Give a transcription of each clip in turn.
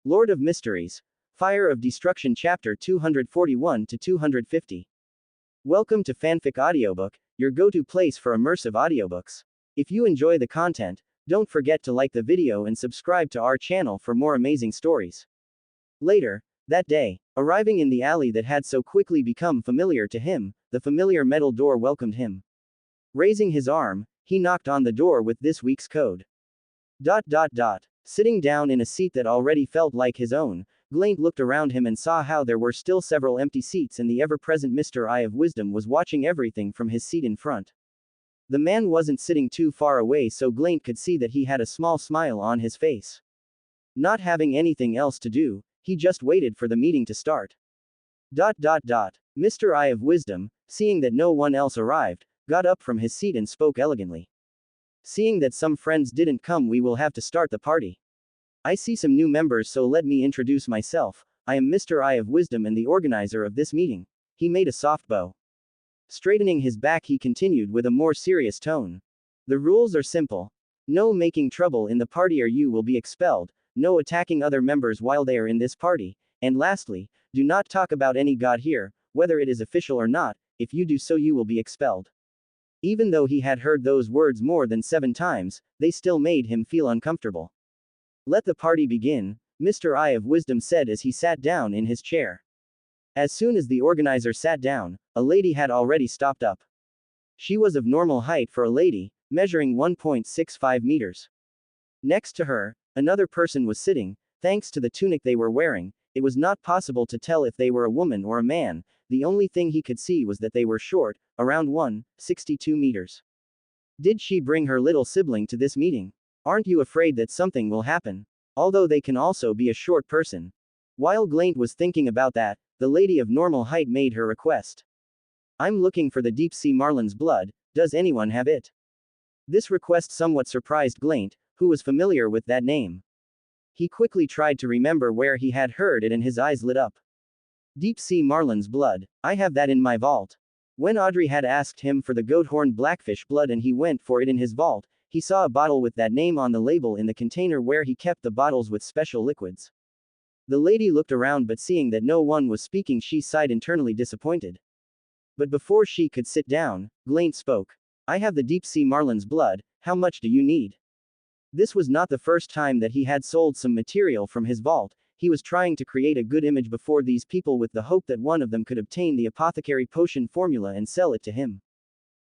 Lord of Mysteries. Fire of Destruction Chapter 241 to 250. Welcome to Fanfic Audiobook, your go-to place for immersive audiobooks. If you enjoy the content, don't forget to like the video and subscribe to our channel for more amazing stories. Later, that day, arriving in the alley that had so quickly become familiar to him, the familiar metal door welcomed him. Raising his arm, he knocked on the door with this week's code. Sitting down in a seat that already felt like his own, Glaint looked around him and saw how there were still several empty seats and the ever-present Mr. Eye of Wisdom was watching everything from his seat in front. The man wasn't sitting too far away, so Glaint could see that he had a small smile on his face. Not having anything else to do, he just waited for the meeting to start. Mr. Eye of Wisdom, seeing that no one else arrived, got up from his seat and spoke elegantly. Seeing that some friends didn't come, we will have to start the party. I see some new members, so let me introduce myself. I am Mr. Eye of Wisdom and the organizer of this meeting. He made a soft bow. Straightening his back, he continued with a more serious tone. The rules are simple. No making trouble in the party or you will be expelled, no attacking other members while they are in this party, and lastly, do not talk about any god here, whether it is official or not. If you do so, you will be expelled. Even though he had heard those words more than 7 times, they still made him feel uncomfortable. Let the party begin, Mr. Eye of Wisdom said as he sat down in his chair. As soon as the organizer sat down, a lady had already stopped up. She was of normal height for a lady, measuring 1.65 meters. Next to her, another person was sitting. Thanks to the tunic they were wearing, it was not possible to tell if they were a woman or a man. The only thing he could see was that they were short, around 1.62 meters. Did she bring her little sibling to this meeting? Aren't you afraid that something will happen? Although they can also be a short person. While Glaint was thinking about that, the lady of normal height made her request. I'm looking for the deep sea marlin's blood, does anyone have it? This request somewhat surprised Glaint, who was familiar with that name. He quickly tried to remember where he had heard it and his eyes lit up. Deep sea marlin's blood, I have that in my vault. When Audrey had asked him for the goat-horned blackfish blood and he went for it in his vault, he saw a bottle with that name on the label in the container where he kept the bottles with special liquids. The lady looked around, but seeing that no one was speaking, she sighed, internally disappointed. But before she could sit down, Glaint spoke. I have the deep sea marlin's blood, how much do you need? This was not the first time that he had sold some material from his vault. He was trying to create a good image before these people with the hope that one of them could obtain the apothecary potion formula and sell it to him.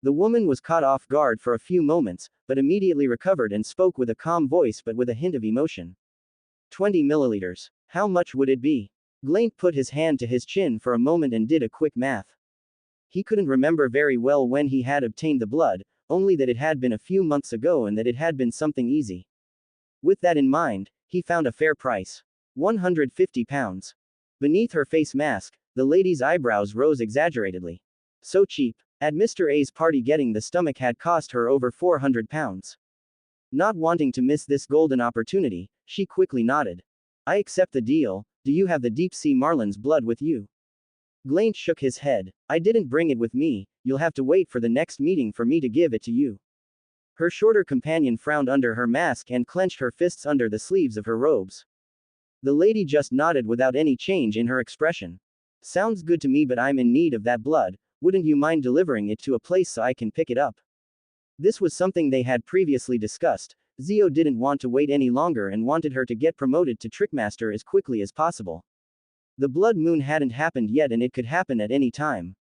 The woman was caught off guard for a few moments, but immediately recovered and spoke with a calm voice but with a hint of emotion. 20 milliliters. How much would it be? Glaint put his hand to his chin for a moment and did a quick math. He couldn't remember very well when he had obtained the blood, only that it had been a few months ago and that it had been something easy. With that in mind, he found a fair price. 150 pounds. Beneath her face mask, the lady's eyebrows rose exaggeratedly. So cheap. At Mr. A's party, getting the stomach had cost her over 400 pounds. Not wanting to miss this golden opportunity, she quickly nodded. I accept the deal. Do you have the deep sea marlin's blood with you? Glaint shook his head. I didn't bring it with me, you'll have to wait for the next meeting for me to give it to you. Her shorter companion frowned under her mask and clenched her fists under the sleeves of her robes. The lady just nodded without any change in her expression. Sounds good to me, but I'm in need of that blood. Wouldn't you mind delivering it to a place so I can pick it up? This was something they had previously discussed. Zio didn't want to wait any longer and wanted her to get promoted to Trickmaster as quickly as possible. The blood moon hadn't happened yet and it could happen at any time.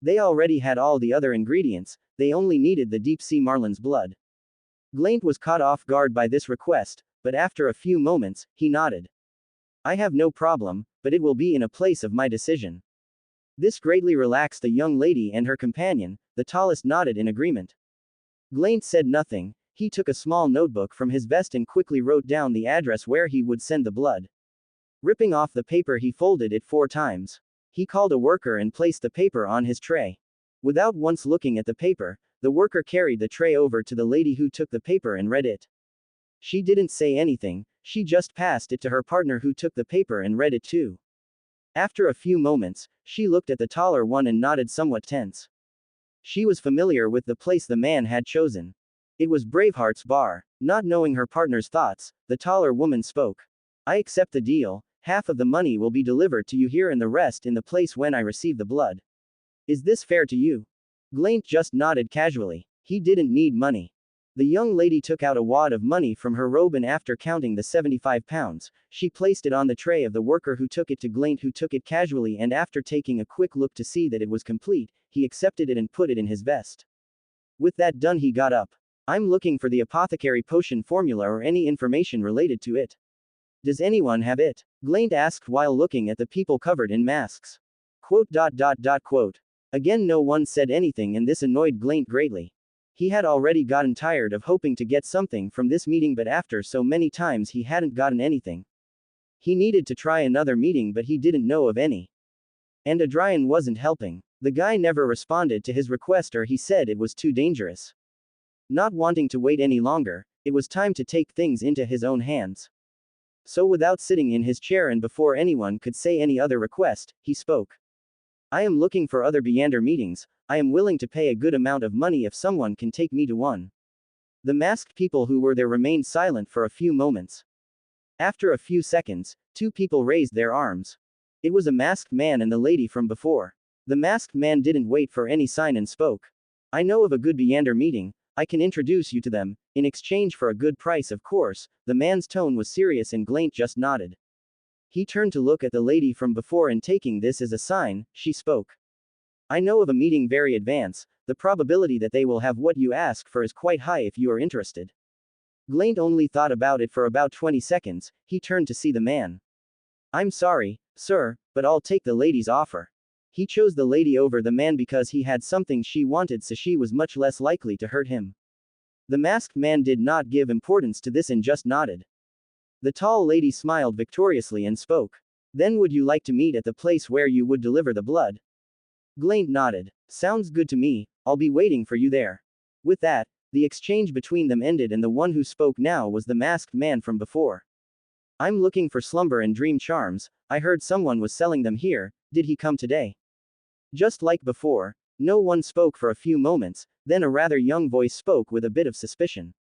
They already had all the other ingredients, they only needed the deep sea marlin's blood. Glaint was caught off guard by this request, but after a few moments, he nodded. I have no problem, but it will be in a place of my decision. This greatly relaxed the young lady and her companion. The tallest nodded in agreement. Glaint said nothing. He took a small notebook from his vest and quickly wrote down the address where he would send the blood. Ripping off the paper, he folded it 4 times. He called a worker and placed the paper on his tray. Without once looking at the paper, the worker carried the tray over to the lady, who took the paper and read it. She didn't say anything, she just passed it to her partner, who took the paper and read it too. After a few moments, she looked at the taller one and nodded, somewhat tense. She was familiar with the place the man had chosen. It was Braveheart's bar. Not knowing her partner's thoughts, the taller woman spoke. I accept the deal. Half of the money will be delivered to you here and the rest in the place when I receive the blood. Is this fair to you? Glaint just nodded casually. He didn't need money. The young lady took out a wad of money from her robe and after counting the 75 pounds, she placed it on the tray of the worker who took it to Glaint, who took it casually, and after taking a quick look to see that it was complete, he accepted it and put it in his vest. With that done, he got up. I'm looking for the apothecary potion formula or any information related to it. Does anyone have it? Glaint asked while looking at the people covered in masks. Quote. Again, no one said anything, and this annoyed Glaint greatly. He had already gotten tired of hoping to get something from this meeting, but after so many times he hadn't gotten anything. He needed to try another meeting, but he didn't know of any. And Adrian wasn't helping. The guy never responded to his request, or he said it was too dangerous. Not wanting to wait any longer, it was time to take things into his own hands. So without sitting in his chair and before anyone could say any other request, he spoke. I am looking for other Beyander meetings. I am willing to pay a good amount of money if someone can take me to one. The masked people who were there remained silent for a few moments. After a few seconds, two people raised their arms. It was a masked man and the lady from before. The masked man didn't wait for any sign and spoke. I know of a good Beyander meeting. I can introduce you to them, in exchange for a good price, of course. The man's tone was serious and Glaint just nodded. He turned to look at the lady from before, and taking this as a sign, she spoke. I know of a meeting very advanced. The probability that they will have what you ask for is quite high if you are interested. Glaint only thought about it for about 20 seconds, he turned to see the man. I'm sorry, sir, but I'll take the lady's offer. He chose the lady over the man because he had something she wanted, so she was much less likely to hurt him. The masked man did not give importance to this and just nodded. The tall lady smiled victoriously and spoke. Then would you like to meet at the place where you would deliver the blood? Glaint nodded. Sounds good to me, I'll be waiting for you there. With that, the exchange between them ended, and the one who spoke now was the masked man from before. I'm looking for slumber and dream charms. I heard someone was selling them here. Did he come today? Just like before, no one spoke for a few moments, then a rather young voice spoke with a bit of suspicion.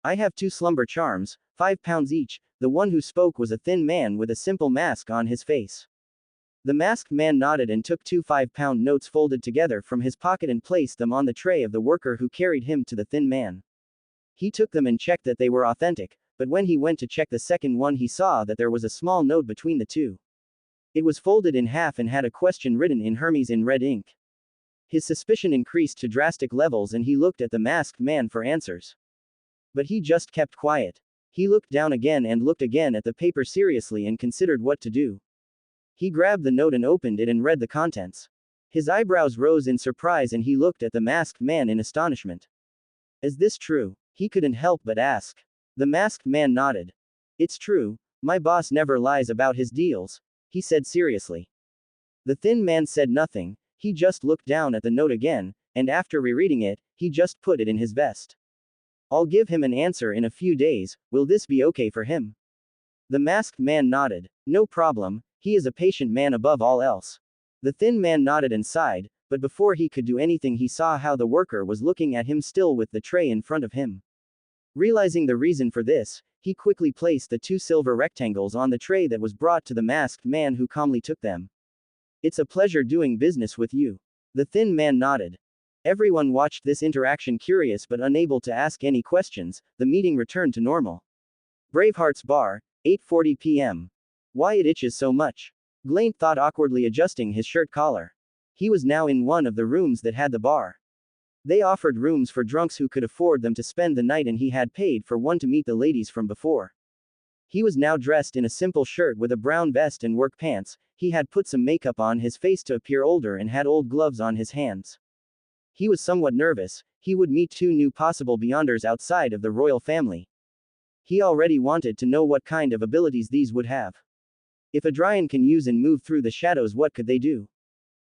I have 2 slumber charms, 5 pounds each. The one who spoke was a thin man with a simple mask on his face. The masked man nodded and took 2 5-pound notes folded together from his pocket and placed them on the tray of the worker who carried him to the thin man. He took them and checked that they were authentic, but when he went to check the second one, he saw that there was a small note between the two. It was folded in half and had a question written in Hermes in red ink. His suspicion increased to drastic levels and he looked at the masked man for answers. But he just kept quiet. He looked down again and looked again at the paper seriously and considered what to do. He grabbed the note and opened it and read the contents. His eyebrows rose in surprise and he looked at the masked man in astonishment. Is this true? He couldn't help but ask. The masked man nodded. It's true, my boss never lies about his deals, he said seriously. The thin man said nothing, he just looked down at the note again, and after rereading it, he just put it in his vest. I'll give him an answer in a few days, will this be okay for him? The masked man nodded. No problem, he is a patient man above all else. The thin man nodded and sighed, but before he could do anything he saw how the worker was looking at him still with the tray in front of him. Realizing the reason for this, he quickly placed the 2 silver rectangles on the tray that was brought to the masked man, who calmly took them. It's a pleasure doing business with you. The thin man nodded. Everyone watched this interaction curious but unable to ask any questions. The meeting returned to normal. Braveheart's bar, 8:40 p.m. Why it itches so much? Glaint thought, awkwardly adjusting his shirt collar. He was now in one of the rooms that had the bar. They offered rooms for drunks who could afford them to spend the night, and he had paid for one to meet the ladies from before. He was now dressed in a simple shirt with a brown vest and work pants. He had put some makeup on his face to appear older and had old gloves on his hands. He was somewhat nervous. He would meet 2 new possible Beyonders outside of the royal family. He already wanted to know what kind of abilities these would have. If Adrian can use and move through the shadows, what could they do?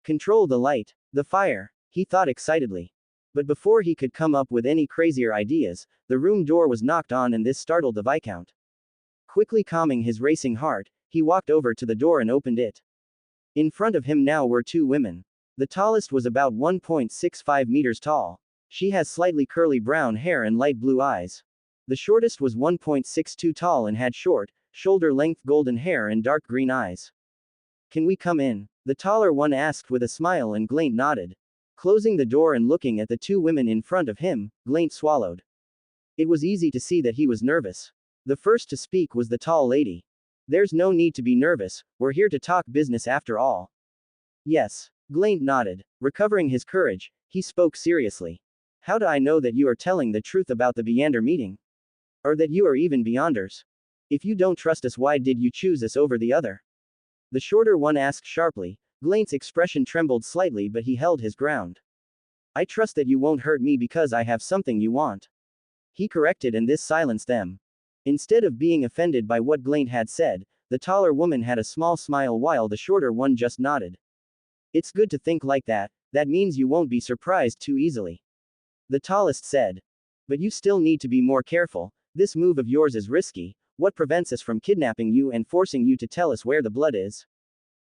Control the light, the fire, he thought excitedly. But before he could come up with any crazier ideas, the room door was knocked on, and this startled the Viscount. Quickly calming his racing heart, he walked over to the door and opened it. In front of him now were 2 women. The tallest was about 1.65 meters tall. She has slightly curly brown hair and light blue eyes. The shortest was 1.62 tall and had short, shoulder-length golden hair and dark green eyes. Can we come in? The taller one asked with a smile and Glaint nodded. Closing the door and looking at the two women in front of him, Glaint swallowed. It was easy to see that he was nervous. The first to speak was the tall lady. There's no need to be nervous, we're here to talk business after all. Yes. Glaint nodded. Recovering his courage, he spoke seriously. How do I know that you are telling the truth about the Beyonder meeting? Or that you are even Beyonders? If you don't trust us, why did you choose us over the other? The shorter one asked sharply. Glaint's expression trembled slightly, but he held his ground. I trust that you won't hurt me because I have something you want. He corrected, and this silenced them. Instead of being offended by what Glaint had said, the taller woman had a small smile while the shorter one just nodded. It's good to think like that, that means you won't be surprised too easily. The tallest said. But you still need to be more careful, this move of yours is risky, what prevents us from kidnapping you and forcing you to tell us where the blood is?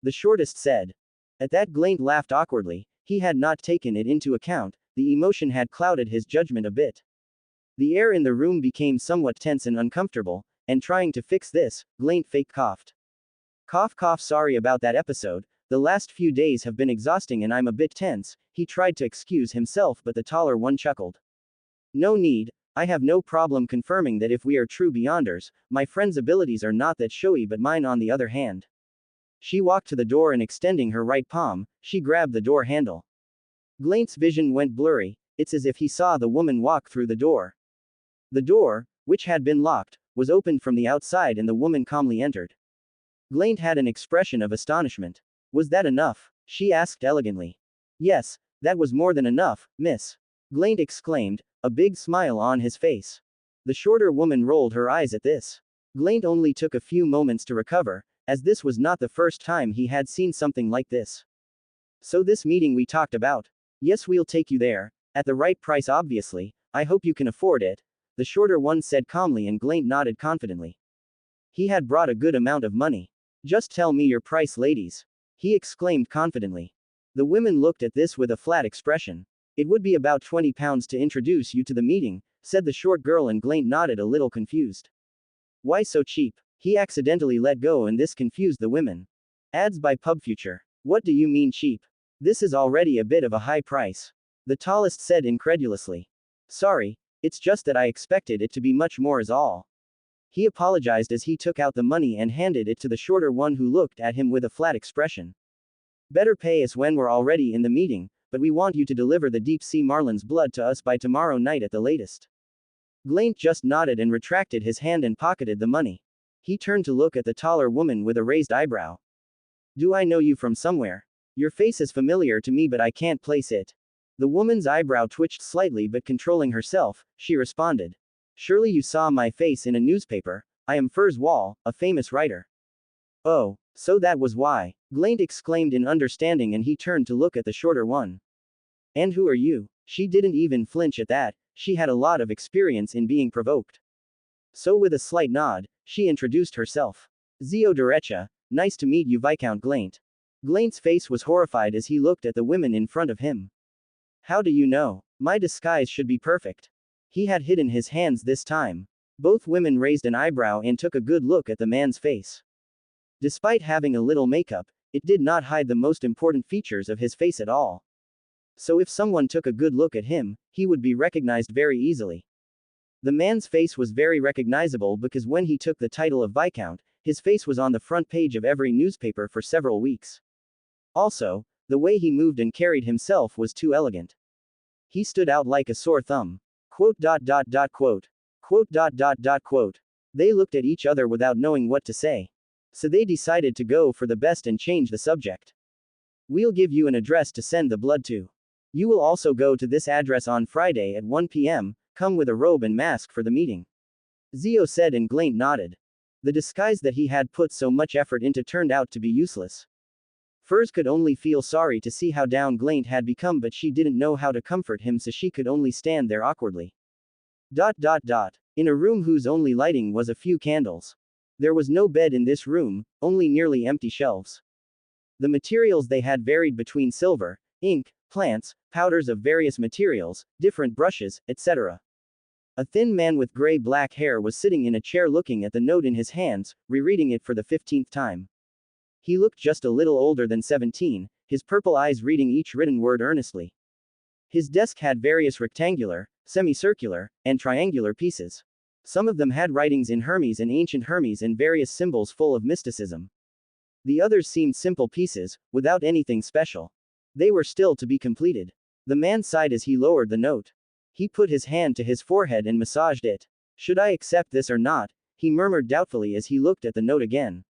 The shortest said. At that Glaint laughed awkwardly, he had not taken it into account, the emotion had clouded his judgment a bit. The air in the room became somewhat tense and uncomfortable, and trying to fix this, Glaint fake coughed. Cough cough, sorry about that episode, the last few days have been exhausting and I'm a bit tense, he tried to excuse himself but the taller one chuckled. No need, I have no problem confirming that if we are true Beyonders, my friend's abilities are not that showy but mine on the other hand. She walked to the door and extending her right palm, she grabbed the door handle. Glaint's vision went blurry, it's as if he saw the woman walk through the door. The door, which had been locked, was opened from the outside and the woman calmly entered. Glaint had an expression of astonishment. Was that enough? She asked elegantly. Yes, that was more than enough, miss. Glaint exclaimed, a big smile on his face. The shorter woman rolled her eyes at this. Glaint only took a few moments to recover, as this was not the first time he had seen something like this. So this meeting we talked about? Yes, we'll take you there, at the right price obviously, I hope you can afford it, the shorter one said calmly and Glaint nodded confidently. He had brought a good amount of money. Just tell me your price, ladies. He exclaimed confidently. The women looked at this with a flat expression. It would be about £20 to introduce you to the meeting, said the short girl and Glaint nodded a little confused. Why so cheap? He accidentally let go and this confused the women. Ads by PubFuture. What do you mean cheap? This is already a bit of a high price. The tallest said incredulously. Sorry, it's just that I expected it to be much more is all. He apologized as he took out the money and handed it to the shorter one who looked at him with a flat expression. Better pay us when we're already in the meeting, but we want you to deliver the deep sea marlin's blood to us by tomorrow night at the latest. Glaint just nodded and retracted his hand and pocketed the money. He turned to look at the taller woman with a raised eyebrow. Do I know you from somewhere? Your face is familiar to me but I can't place it. The woman's eyebrow twitched slightly but controlling herself, she responded. Surely you saw my face in a newspaper, I am Furs Wall, a famous writer. Oh, so that was why, Glaint exclaimed in understanding and he turned to look at the shorter one. And who are you? She didn't even flinch at that, she had a lot of experience in being provoked. So with a slight nod, she introduced herself. Zio Derecha, nice to meet you Viscount Glaint. Glaint's face was horrified as he looked at the women in front of him. How do you know? My disguise should be perfect. He had hidden his hands this time. Both women raised an eyebrow and took a good look at the man's face. Despite having a little makeup, it did not hide the most important features of his face at all. So if someone took a good look at him, he would be recognized very easily. The man's face was very recognizable because when he took the title of Viscount, his face was on the front page of every newspaper for several weeks. Also, the way he moved and carried himself was too elegant. He stood out like a sore thumb. Quote. They looked at each other without knowing what to say. So they decided to go for the best and change the subject. We'll give you an address to send the blood to. You will also go to this address on Friday at 1 p.m., come with a robe and mask for the meeting. Zio said and Glaint nodded. The disguise that he had put so much effort into turned out to be useless. Furs could only feel sorry to see how down Glaint had become but she didn't know how to comfort him so she could only stand there awkwardly. In a room whose only lighting was a few candles. There was no bed in this room, only nearly empty shelves. The materials they had varied between silver, ink, plants, powders of various materials, different brushes, etc. A thin man with gray-black hair was sitting in a chair looking at the note in his hands, rereading it for the 15th time. He looked just a little older than 17, his purple eyes reading each written word earnestly. His desk had various rectangular, semicircular, and triangular pieces. Some of them had writings in Hermes and ancient Hermes and various symbols full of mysticism. The others seemed simple pieces, without anything special. They were still to be completed. The man sighed as he lowered the note. He put his hand to his forehead and massaged it. Should I accept this or not? He murmured doubtfully as he looked at the note again.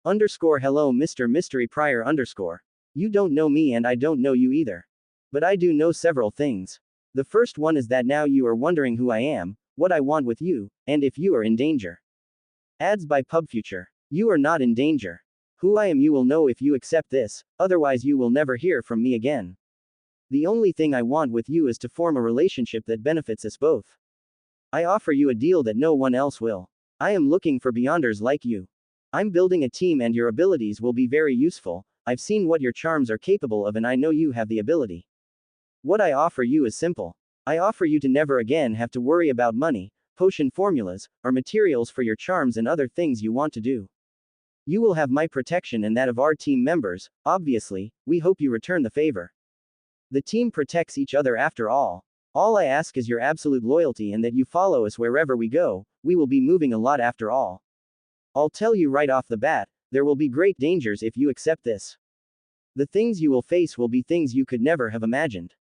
Hello Mr. Mystery Prior _ You don't know me and I don't know you either. But I do know several things. The first one is that now you are wondering who I am, what I want with you, and if you are in danger. Ads by PubFuture. You are not in danger. Who I am you will know if you accept this, otherwise you will never hear from me again. The only thing I want with you is to form a relationship that benefits us both. I offer you a deal that no one else will. I am looking for beyonders like you. I'm building a team and your abilities will be very useful. I've seen what your charms are capable of and I know you have the ability. What I offer you is simple. I offer you to never again have to worry about money, potion formulas, or materials for your charms and other things you want to do. You will have my protection and that of our team members. Obviously, we hope you return the favor. The team protects each other after all. All I ask is your absolute loyalty and that you follow us wherever we go. We will be moving a lot after all. I'll tell you right off the bat, there will be great dangers if you accept this. The things you will face will be things you could never have imagined.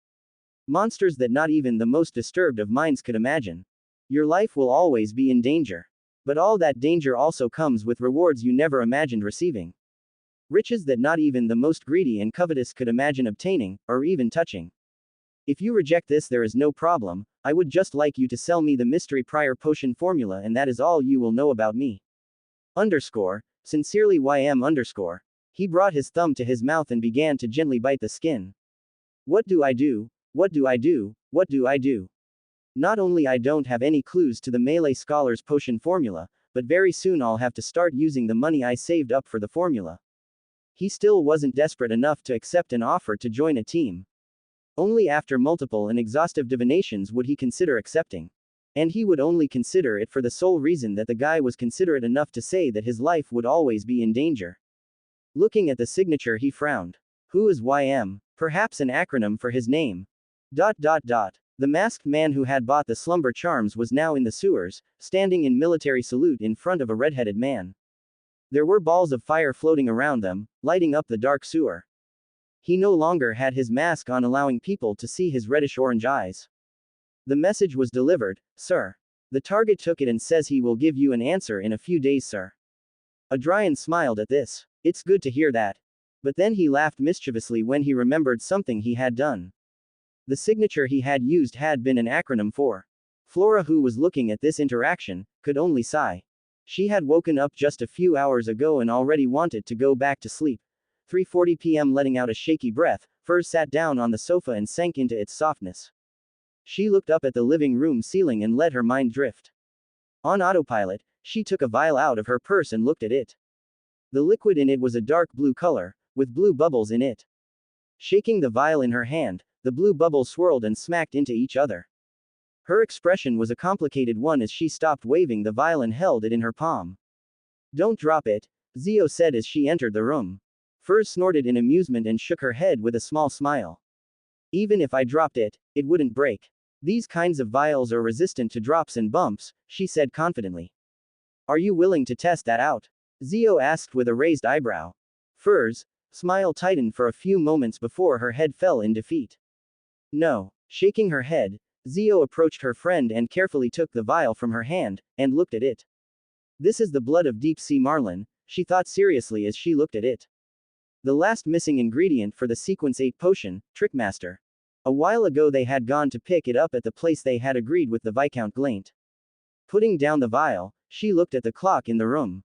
Monsters that not even the most disturbed of minds could imagine. Your life will always be in danger. But all that danger also comes with rewards you never imagined receiving. Riches that not even the most greedy and covetous could imagine obtaining, or even touching. If you reject this there is no problem, I would just like you to sell me the mystery prior potion formula and that is all you will know about me. Sincerely YM_. He brought his thumb to his mouth and began to gently bite the skin. What do I do? What do I do? What do I do? Not only I don't have any clues to the Melee Scholar's potion formula, but very soon I'll have to start using the money I saved up for the formula. He still wasn't desperate enough to accept an offer to join a team. Only after multiple and exhaustive divinations would he consider accepting. And he would only consider it for the sole reason that the guy was considerate enough to say that his life would always be in danger. Looking at the signature he frowned. Who is YM? Perhaps an acronym for his name. ... The masked man who had bought the slumber charms was now in the sewers, standing in military salute in front of a red-headed man. There were balls of fire floating around them, lighting up the dark sewer. He no longer had his mask on, allowing people to see his reddish-orange eyes. The message was delivered, sir. The target took it and says he will give you an answer in a few days, sir. Adrian smiled at this. It's good to hear that. But then he laughed mischievously when he remembered something he had done. The signature he had used had been an acronym for. Flora, who was looking at this interaction, could only sigh. She had woken up just a few hours ago and already wanted to go back to sleep. 3:40 p.m. Letting out a shaky breath, Furs sat down on the sofa and sank into its softness. She looked up at the living room ceiling and let her mind drift. On autopilot, she took a vial out of her purse and looked at it. The liquid in it was a dark blue color, with blue bubbles in it. Shaking the vial in her hand, the blue bubbles swirled and smacked into each other. Her expression was a complicated one as she stopped waving the vial and held it in her palm. Don't drop it, Zio said as she entered the room. Furs snorted in amusement and shook her head with a small smile. Even if I dropped it, it wouldn't break. These kinds of vials are resistant to drops and bumps, she said confidently. Are you willing to test that out? Zio asked with a raised eyebrow. Furs' smile tightened for a few moments before her head fell in defeat. No. Shaking her head, Zio approached her friend and carefully took the vial from her hand, and looked at it. This is the blood of deep sea marlin, she thought seriously as she looked at it. The last missing ingredient for the Sequence 8 potion, Trickmaster. A while ago they had gone to pick it up at the place they had agreed with the Viscount Glaint. Putting down the vial, she looked at the clock in the room.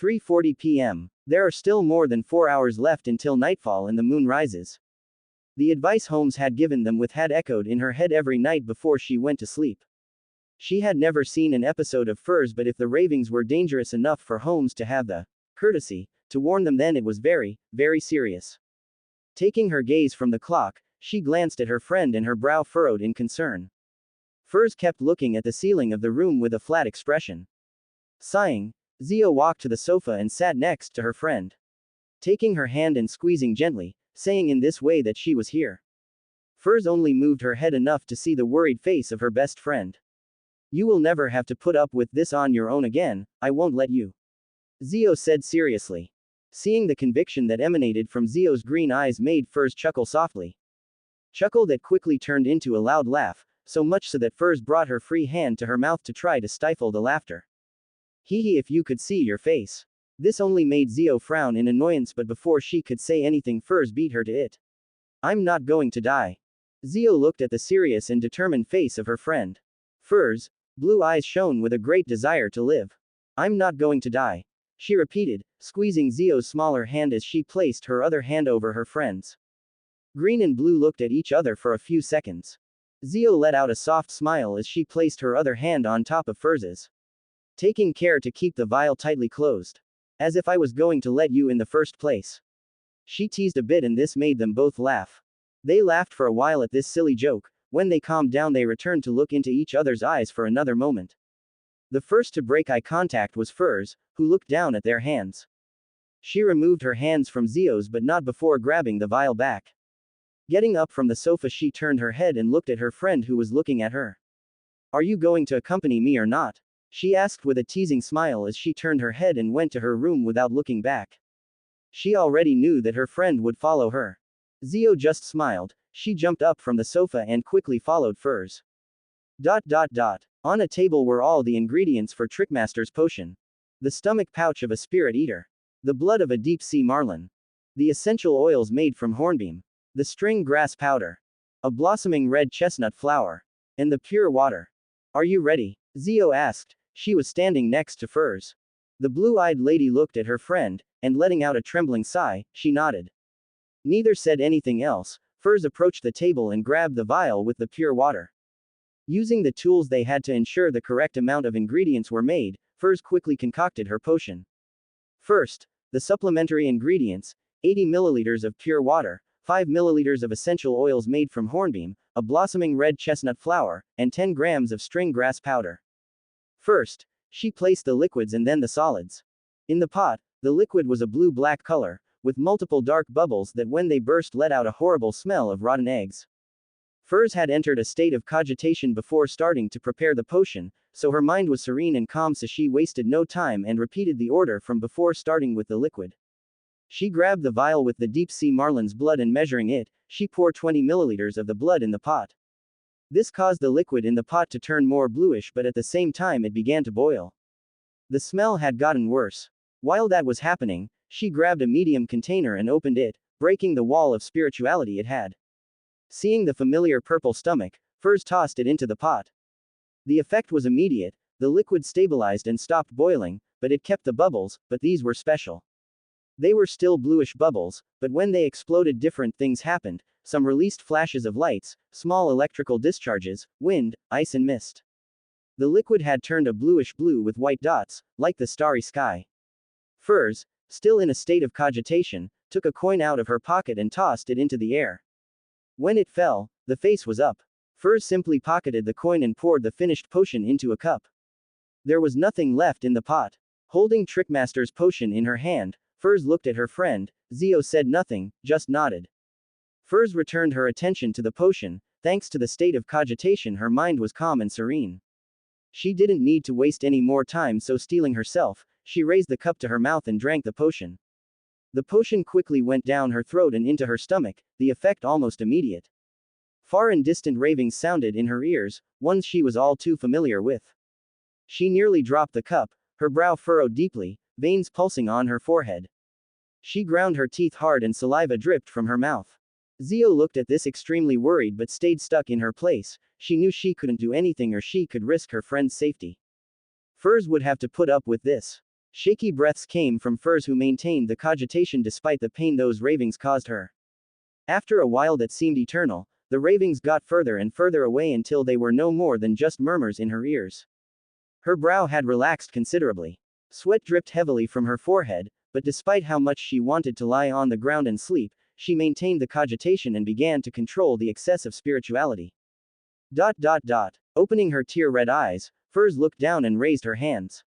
3:40 p.m. There are still more than 4 hours left until nightfall and the moon rises. The advice Holmes had given them had echoed in her head every night before she went to sleep. She had never seen an episode of Furs, but if the ravings were dangerous enough for Holmes to have the courtesy to warn them, then it was very, very serious. Taking her gaze from the clock, she glanced at her friend and her brow furrowed in concern. Furs kept looking at the ceiling of the room with a flat expression. Sighing, Zio walked to the sofa and sat next to her friend. Taking her hand and squeezing gently, saying in this way that she was here. Furs only moved her head enough to see the worried face of her best friend. You will never have to put up with this on your own again, I won't let you. Zio said seriously. Seeing the conviction that emanated from Zio's green eyes made Furs chuckle softly. Chuckle that quickly turned into a loud laugh, so much so that Furs brought her free hand to her mouth to try to stifle the laughter. Hee hee, if you could see your face. This only made Zio frown in annoyance, but before she could say anything Furs beat her to it. I'm not going to die. Zio looked at the serious and determined face of her friend. Furs' blue eyes shone with a great desire to live. I'm not going to die, she repeated, squeezing Zio's smaller hand as she placed her other hand over her friend's. Green and Blue looked at each other for a few seconds. Zio let out a soft smile as she placed her other hand on top of Furs's. Taking care to keep the vial tightly closed. As if I was going to let you in the first place. She teased a bit and this made them both laugh. They laughed for a while at this silly joke. When they calmed down they returned to look into each other's eyes for another moment. The first to break eye contact was Furs, who looked down at their hands. She removed her hands from Zio's but not before grabbing the vial back. Getting up from the sofa she turned her head and looked at her friend who was looking at her. Are you going to accompany me or not? She asked with a teasing smile as she turned her head and went to her room without looking back. She already knew that her friend would follow her. Zio just smiled. She jumped up from the sofa and quickly followed Furs. On a table were all the ingredients for Trickmaster's potion. The stomach pouch of a spirit eater. The blood of a deep-sea marlin. The essential oils made from hornbeam. The string grass powder. A blossoming red chestnut flower. And the pure water. Are you ready? Zio asked. She was standing next to Furs. The blue-eyed lady looked at her friend, and letting out a trembling sigh, she nodded. Neither said anything else. Furs approached the table and grabbed the vial with the pure water. Using the tools they had to ensure the correct amount of ingredients were made, Furs quickly concocted her potion. First, the supplementary ingredients, 80 milliliters of pure water, 5 milliliters of essential oils made from hornbeam, a blossoming red chestnut flower, and 10 grams of string grass powder. First, she placed the liquids and then the solids. In the pot, the liquid was a blue-black color, with multiple dark bubbles that when they burst let out a horrible smell of rotten eggs. Furs had entered a state of cogitation before starting to prepare the potion, so her mind was serene and calm, so she wasted no time and repeated the order from before, starting with the liquid. She grabbed the vial with the deep-sea marlin's blood and measuring it, she poured 20 milliliters of the blood in the pot. This caused the liquid in the pot to turn more bluish, but at the same time it began to boil. The smell had gotten worse. While that was happening, she grabbed a medium container and opened it, breaking the wall of spirituality it had. Seeing the familiar purple stomach, Furs tossed it into the pot. The effect was immediate. The liquid stabilized and stopped boiling, but it kept the bubbles, but these were special. They were still bluish bubbles, but when they exploded different things happened. Some released flashes of lights, small electrical discharges, wind, ice and mist. The liquid had turned a bluish blue with white dots, like the starry sky. Furs, still in a state of cogitation, took a coin out of her pocket and tossed it into the air. When it fell, the face was up. Furs simply pocketed the coin and poured the finished potion into a cup. There was nothing left in the pot. Holding Trickmaster's potion in her hand, Furs looked at her friend. Zio said nothing, just nodded. Furs returned her attention to the potion. Thanks to the state of cogitation, her mind was calm and serene. She didn't need to waste any more time, so steeling herself, she raised the cup to her mouth and drank the potion. The potion quickly went down her throat and into her stomach, the effect almost immediate. Far and distant ravings sounded in her ears, ones she was all too familiar with. She nearly dropped the cup, her brow furrowed deeply, veins pulsing on her forehead. She ground her teeth hard and saliva dripped from her mouth. Zio looked at this extremely worried but stayed stuck in her place. She knew she couldn't do anything or she could risk her friend's safety. Furs would have to put up with this. Shaky breaths came from Furs, who maintained the cogitation despite the pain those ravings caused her. After a while that seemed eternal, the ravings got further and further away until they were no more than just murmurs in her ears. Her brow had relaxed considerably. Sweat dripped heavily from her forehead, but despite how much she wanted to lie on the ground and sleep, she maintained the cogitation and began to control the excess of spirituality. Opening her tear-red eyes, Furs looked down and raised her hands.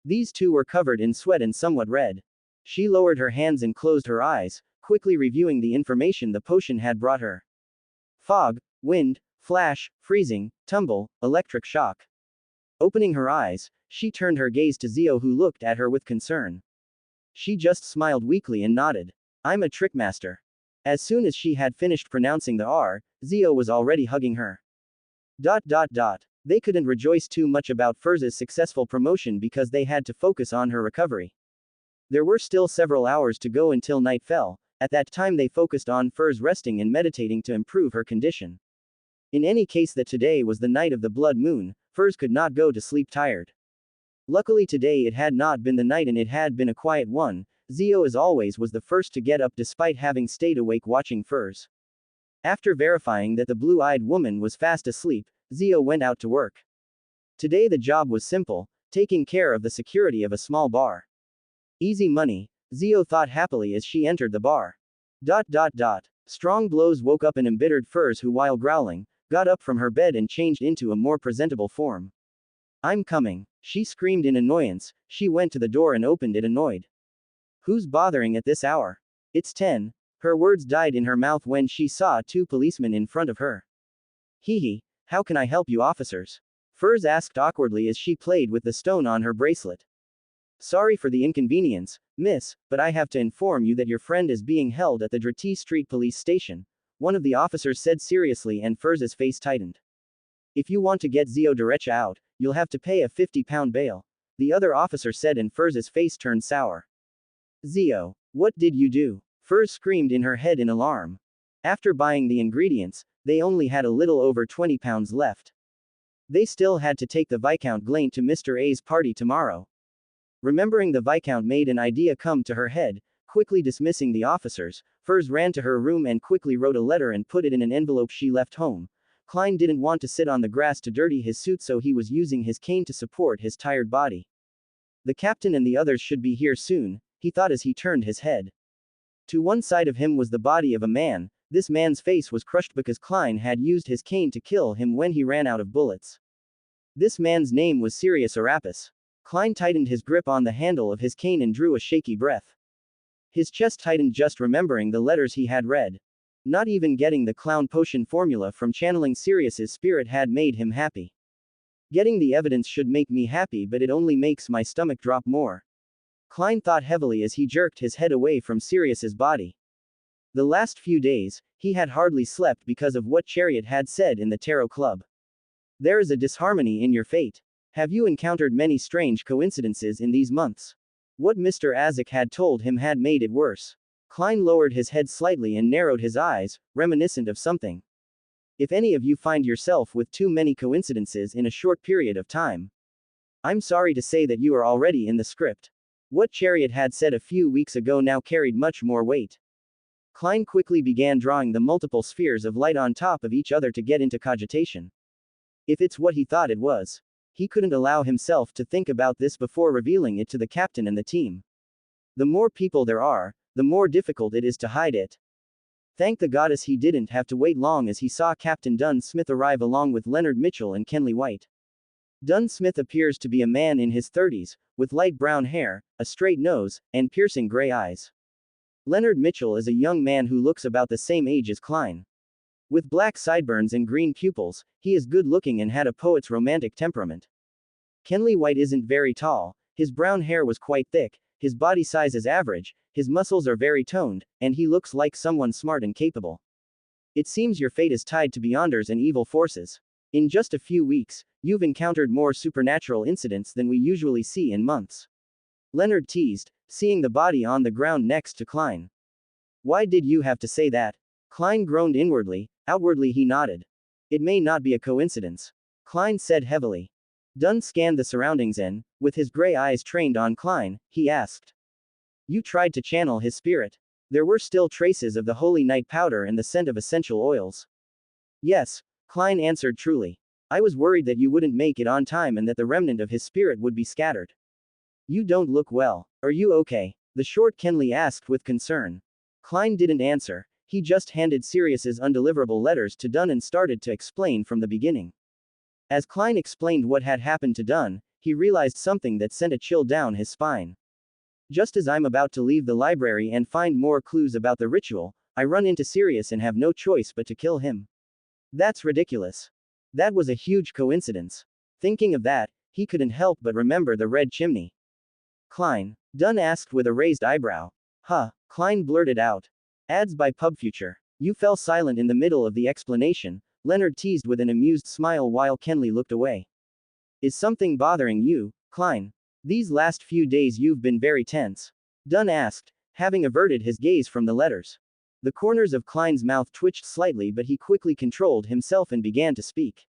These two were covered in sweat and somewhat red. She lowered her hands and closed her eyes, quickly reviewing the information the potion had brought her. Fog, wind, flash, freezing, tumble, electric shock. Opening her eyes, she turned her gaze to Zio, who looked at her with concern. She just smiled weakly and nodded. I'm a trickmaster. As soon as she had finished pronouncing the R, Zio was already hugging her. They couldn't rejoice too much about Furz's successful promotion because they had to focus on her recovery. There were still several hours to go until night fell. At that time they focused on Furz resting and meditating to improve her condition. In any case, that today was the night of the blood moon, Furz could not go to sleep tired. Luckily today it had not been the night and it had been a quiet one. Zio as always was the first to get up despite having stayed awake watching Furz. After verifying that the blue-eyed woman was fast asleep, Zio went out to work. Today the job was simple, taking care of the security of a small bar. Easy money, Zio thought happily as she entered the bar. Strong blows woke up an embittered Furz, who, while growling, got up from her bed and changed into a more presentable form. I'm coming, she screamed in annoyance. She went to the door and opened it annoyed. Who's bothering at this hour? It's 10. Her words died in her mouth when she saw two policemen in front of her. Hee, how can I help you officers? Furz asked awkwardly as she played with the stone on her bracelet. Sorry for the inconvenience, miss, but I have to inform you that your friend is being held at the Drati Street Police Station, one of the officers said seriously, and Furz's face tightened. If you want to get Zio Derecha out, you'll have to pay a £50 bail, the other officer said, and Furz's face turned sour. Zio, what did you do? Furz screamed in her head in alarm. After buying the ingredients, they only had a little over £20 left. They still had to take the Viscount Glaint to Mr. A's party tomorrow. Remembering the Viscount made an idea come to her head. Quickly dismissing the officers, Furz ran to her room and quickly wrote a letter and put it in an envelope she left home. Klein didn't want to sit on the grass to dirty his suit, so he was using his cane to support his tired body. The captain and the others should be here soon, he thought as he turned his head. To one side of him was the body of a man. This man's face was crushed because Klein had used his cane to kill him when he ran out of bullets. This man's name was Sirius Arapis. Klein tightened his grip on the handle of his cane and drew a shaky breath. His chest tightened just remembering the letters he had read. Not even getting the clown potion formula from channeling Sirius's spirit had made him happy. Getting the evidence should make me happy, but it only makes my stomach drop more. Klein thought heavily as he jerked his head away from Sirius's body. The last few days, he had hardly slept because of what Chariot had said in the Tarot Club. There is a disharmony in your fate. Have you encountered many strange coincidences in these months? What Mr. Azek had told him had made it worse. Klein lowered his head slightly and narrowed his eyes, reminiscent of something. If any of you find yourself with too many coincidences in a short period of time, I'm sorry to say that you are already in the script. What Chariot had said a few weeks ago now carried much more weight. Klein quickly began drawing the multiple spheres of light on top of each other to get into cogitation. If it's what he thought it was, he couldn't allow himself to think about this before revealing it to the captain and the team. The more people there are, the more difficult it is to hide it. Thank the goddess he didn't have to wait long as he saw Captain Dunn Smith arrive along with Leonard Mitchell and Kenley White. Dunn Smith appears to be a man in his 30s, with light brown hair, a straight nose, and piercing gray eyes. Leonard Mitchell is a young man who looks about the same age as Klein. With black sideburns and green pupils, he is good-looking and had a poet's romantic temperament. Kenley White isn't very tall, his brown hair was quite thick, his body size is average, his muscles are very toned, and he looks like someone smart and capable. It seems your fate is tied to beyonders and evil forces. In just a few weeks, you've encountered more supernatural incidents than we usually see in months. Leonard teased, seeing the body on the ground next to Klein. Why did you have to say that? Klein groaned inwardly, outwardly he nodded. It may not be a coincidence. Klein said heavily. Dunn scanned the surroundings and, with his gray eyes trained on Klein, he asked. You tried to channel his spirit. There were still traces of the holy night powder and the scent of essential oils. Yes, Klein answered truly. I was worried that you wouldn't make it on time and that the remnant of his spirit would be scattered. You don't look well. Are you okay? The short Kenley asked with concern. Klein didn't answer. He just handed Sirius's undeliverable letters to Dunn and started to explain from the beginning. As Klein explained what had happened to Dunn, he realized something that sent a chill down his spine. Just as I'm about to leave the library and find more clues about the ritual, I run into Sirius and have no choice but to kill him. That's ridiculous. That was a huge coincidence. Thinking of that, he couldn't help but remember the red chimney. Klein? Dunn asked with a raised eyebrow. Huh, Klein blurted out. Ads by PubFuture. You fell silent in the middle of the explanation, Leonard teased with an amused smile while Kenley looked away. Is something bothering you, Klein? These last few days you've been very tense. Dunn asked, having averted his gaze from the letters. The corners of Klein's mouth twitched slightly, but he quickly controlled himself and began to speak.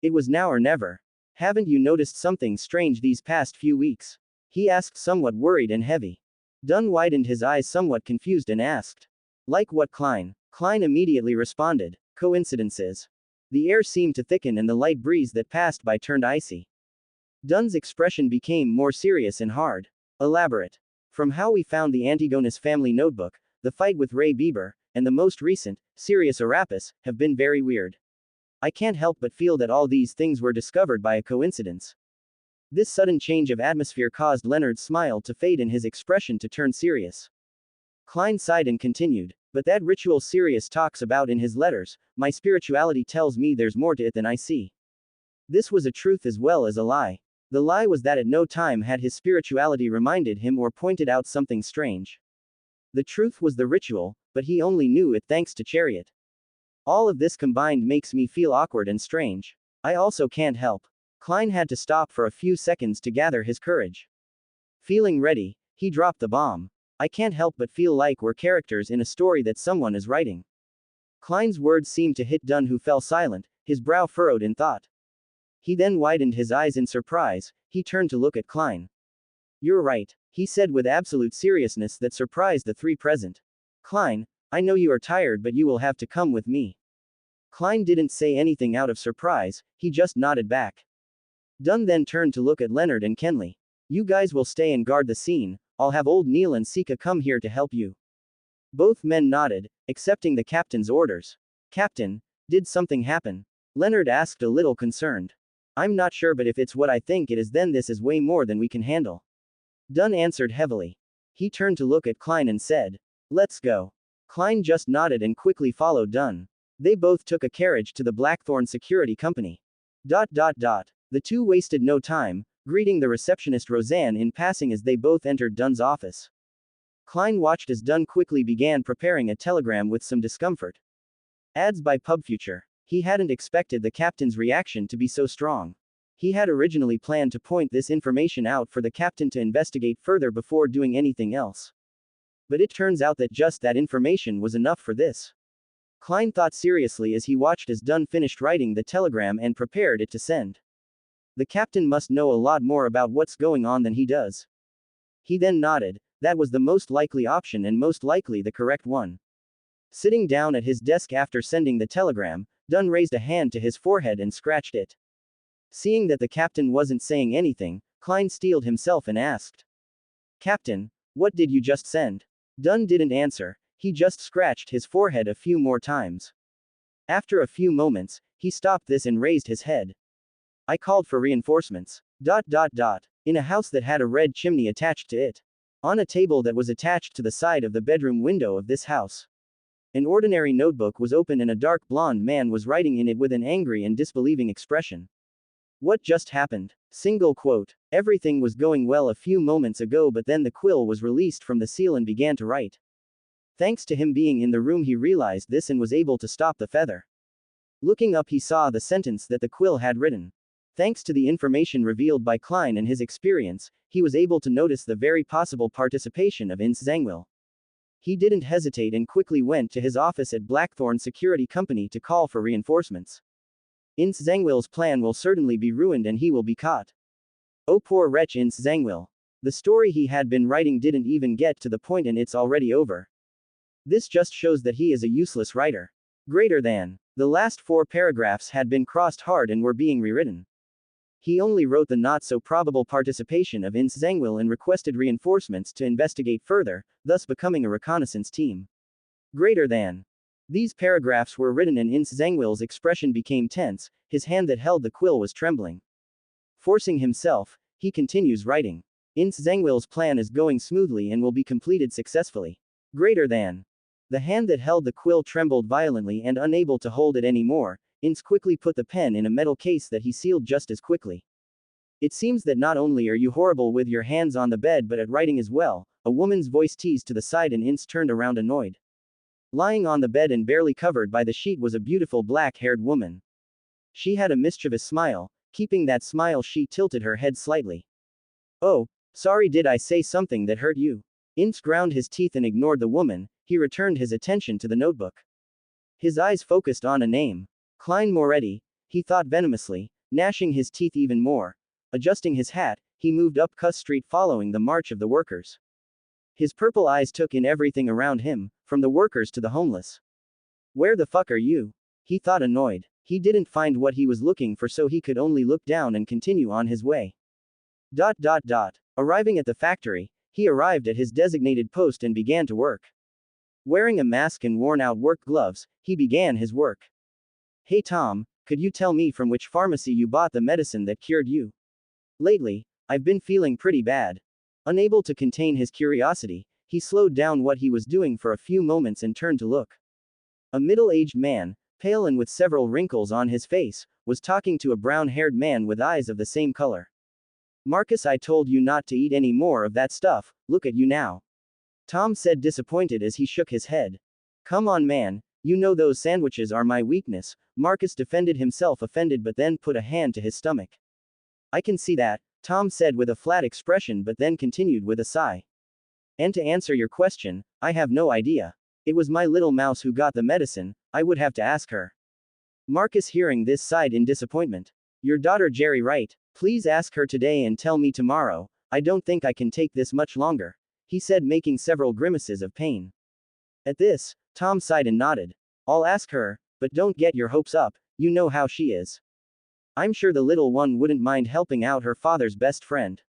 It was now or never. Haven't you noticed something strange these past few weeks? He asked, somewhat worried and heavy. Dunn widened his eyes, somewhat confused, and asked. Like what, Klein? Klein immediately responded. Coincidences. The air seemed to thicken and the light breeze that passed by turned icy. Dunn's expression became more serious and hard. Elaborate. From how we found the Antigonus family notebook, the fight with Ray Bieber, and the most recent, Sirius Arapis, have been very weird. I can't help but feel that all these things were discovered by a coincidence. This sudden change of atmosphere caused Leonard's smile to fade and his expression to turn serious. Klein sighed and continued. But that ritual Sirius talks about in his letters, my spirituality tells me there's more to it than I see. This was a truth as well as a lie. The lie was that at no time had his spirituality reminded him or pointed out something strange. The truth was the ritual, but he only knew it thanks to Chariot. All of this combined makes me feel awkward and strange. I also can't help. Klein had to stop for a few seconds to gather his courage. Feeling ready, he dropped the bomb. I can't help but feel like we're characters in a story that someone is writing. Klein's words seemed to hit Dunn, who fell silent, his brow furrowed in thought. He then widened his eyes in surprise. He turned to look at Klein. You're right, he said with absolute seriousness that surprised the three present. Klein, I know you are tired, but you will have to come with me. Klein didn't say anything out of surprise, he just nodded back. Dunn then turned to look at Leonard and Kenley. You guys will stay and guard the scene. I'll have old Neil and Sika come here to help you. Both men nodded, accepting the captain's orders. Captain, did something happen? Leonard asked, a little concerned. I'm not sure, but if it's what I think it is, then this is way more than we can handle. Dunn answered heavily. He turned to look at Klein and said, let's go. Klein just nodded and quickly followed Dunn. They both took a carriage to the Blackthorn Security Company. The two wasted no time, greeting the receptionist Roseanne in passing as they both entered Dunn's office. Klein watched as Dunn quickly began preparing a telegram with some discomfort. Ads by PubFuture. He hadn't expected the captain's reaction to be so strong. He had originally planned to point this information out for the captain to investigate further before doing anything else. But it turns out that just that information was enough for this. Klein thought seriously as he watched as Dunn finished writing the telegram and prepared it to send. The captain must know a lot more about what's going on than he does. He then nodded. That was the most likely option and most likely the correct one. Sitting down at his desk after sending the telegram, Dunn raised a hand to his forehead and scratched it. Seeing that the captain wasn't saying anything, Klein steeled himself and asked. Captain, what did you just send? Dunn didn't answer, he just scratched his forehead a few more times. After a few moments, he stopped this and raised his head. I called for reinforcements. In a house that had a red chimney attached to it. On a table that was attached to the side of the bedroom window of this house. An ordinary notebook was open and a dark blonde man was writing in it with an angry and disbelieving expression. What just happened? Single quote. Everything was going well a few moments ago, but then the quill was released from the seal and began to write. Thanks to him being in the room, he realized this and was able to stop the feather. Looking up, he saw the sentence that the quill had written. Thanks to the information revealed by Klein and his experience, he was able to notice the very possible participation of Ince Zangwill. He didn't hesitate and quickly went to his office at Blackthorn Security Company to call for reinforcements. Ince Zangwill's plan will certainly be ruined and he will be caught. Oh, poor wretch Ince Zangwill. The story he had been writing didn't even get to the point and it's already over. This just shows that he is a useless writer. Greater than. The last 4 paragraphs had been crossed hard and were being rewritten. He only wrote the not-so-probable participation of Ince Zangwill and requested reinforcements to investigate further, thus becoming a reconnaissance team. Greater than. These paragraphs were written and Ince Zangwill's expression became tense, his hand that held the quill was trembling. Forcing himself, he continues writing. Ince Zangwill's plan is going smoothly and will be completed successfully. Greater than. The hand that held the quill trembled violently and unable to hold it anymore, Ince quickly put the pen in a metal case that he sealed just as quickly. It seems that not only are you horrible with your hands on the bed but at writing as well, a woman's voice teased to the side and Ince turned around annoyed. Lying on the bed and barely covered by the sheet was a beautiful black-haired woman. She had a mischievous smile. Keeping that smile, she tilted her head slightly. Oh, sorry, did I say something that hurt you? Ince ground his teeth and ignored the woman. He returned his attention to the notebook. His eyes focused on a name. Klein Moretti, he thought venomously, gnashing his teeth even more. Adjusting his hat, he moved up Cuss Street following the march of the workers. His purple eyes took in everything around him, from the workers to the homeless. Where the fuck are you? He thought, annoyed. He didn't find what he was looking for, so he could only look down and continue on his way. Arriving at the factory, he arrived at his designated post and began to work. Wearing a mask and worn-out work gloves, he began his work. Hey Tom, could you tell me from which pharmacy you bought the medicine that cured you? Lately, I've been feeling pretty bad. Unable to contain his curiosity, he slowed down what he was doing for a few moments and turned to look. A middle-aged man, pale and with several wrinkles on his face, was talking to a brown-haired man with eyes of the same color. Marcus, I told you not to eat any more of that stuff, look at you now. Tom said, disappointed as he shook his head. Come on man, you know those sandwiches are my weakness. Marcus defended himself, offended, but then put a hand to his stomach. I can see that, Tom said with a flat expression, but then continued with a sigh. And to answer your question, I have no idea. It was my little mouse who got the medicine, I would have to ask her. Marcus, hearing this, sighed in disappointment. Your daughter Jerry, right? Please ask her today and tell me tomorrow. I don't think I can take this much longer, he said, making several grimaces of pain. At this, Tom sighed and nodded. I'll ask her, but don't get your hopes up, you know how she is. I'm sure the little one wouldn't mind helping out her father's best friend.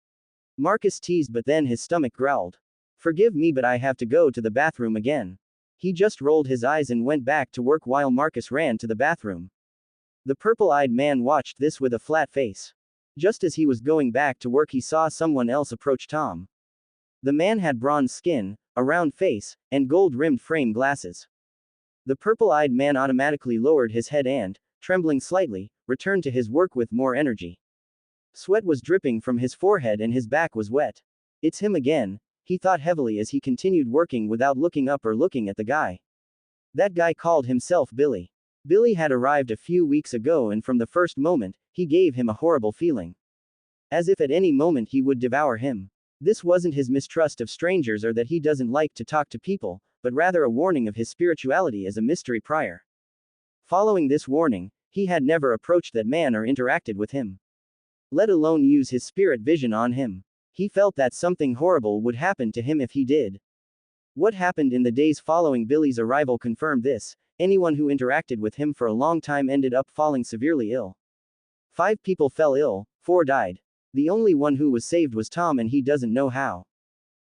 Marcus teased, but then his stomach growled. Forgive me, but I have to go to the bathroom again. He just rolled his eyes and went back to work while Marcus ran to the bathroom. The purple-eyed man watched this with a flat face. Just as he was going back to work, he saw someone else approach Tom. The man had bronze skin, a round face, and gold-rimmed frame glasses. The purple-eyed man automatically lowered his head and, trembling slightly, returned to his work with more energy. Sweat was dripping from his forehead and his back was wet. It's him again, he thought heavily as he continued working without looking up or looking at the guy. That guy called himself Billy. Billy had arrived a few weeks ago, and from the first moment, he gave him a horrible feeling. As if at any moment he would devour him. This wasn't his mistrust of strangers or that he doesn't like to talk to people, but rather a warning of his spirituality as a mystery prior. Following this warning, he had never approached that man or interacted with him. Let alone use his spirit vision on him. He felt that something horrible would happen to him if he did. What happened in the days following Billy's arrival confirmed this. Anyone who interacted with him for a long time ended up falling severely ill. 5 people fell ill, 4 died. The only one who was saved was Tom, and he doesn't know how.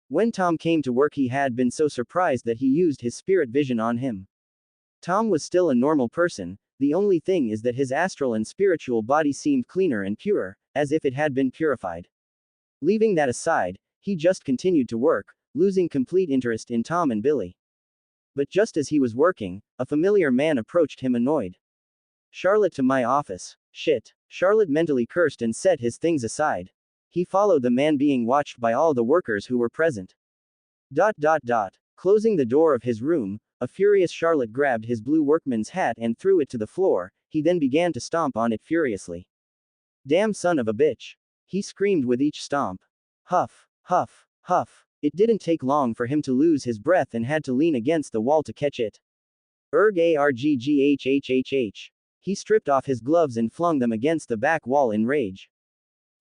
When Tom came to work, he had been so surprised that he used his spirit vision on him. Tom was still a normal person, the only thing is that his astral and spiritual body seemed cleaner and purer, as if it had been purified. Leaving that aside, he just continued to work, losing complete interest in Tom and Billy. But just as he was working, a familiar man approached him, annoyed. Charlotte, to my office. Shit. Charlotte mentally cursed and set his things aside. He followed the man, being watched by all the workers who were present. Closing the door of his room, a furious Charlotte grabbed his blue workman's hat and threw it to the floor. He then began to stomp on it furiously. Damn son of a bitch. He screamed with each stomp. Huff, huff, huff. It didn't take long for him to lose his breath and had to lean against the wall to catch it. Argghhhhh. He stripped off his gloves and flung them against the back wall in rage.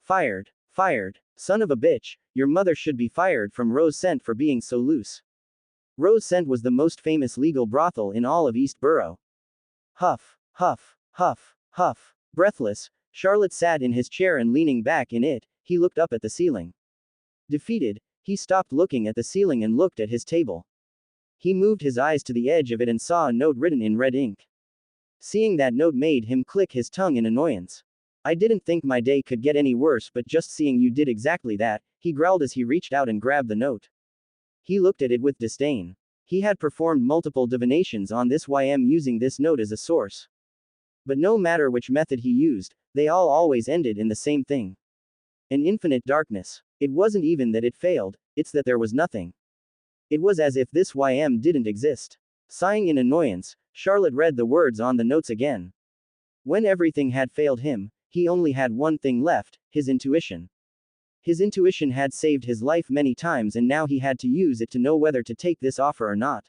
Fired. Fired. Son of a bitch, your mother should be fired from Rose Scent for being so loose. Rose Scent was the most famous legal brothel in all of East Borough. Huff, huff, huff, huff. Breathless, Charlotte sat in his chair and leaning back in it, he looked up at the ceiling. Defeated, he stopped looking at the ceiling and looked at his table. He moved his eyes to the edge of it and saw a note written in red ink. Seeing that note made him click his tongue in annoyance. I didn't think my day could get any worse, but just seeing you did exactly that, he growled as he reached out and grabbed the note. He looked at it with disdain. He had performed multiple divinations on this YM using this note as a source. But no matter which method he used, they all always ended in the same thing. An infinite darkness. It wasn't even that it failed, it's that there was nothing. It was as if this YM didn't exist. Sighing in annoyance, Charlotte read the words on the notes again. When everything had failed him, he only had one thing left, his intuition. His intuition had saved his life many times and now he had to use it to know whether to take this offer or not.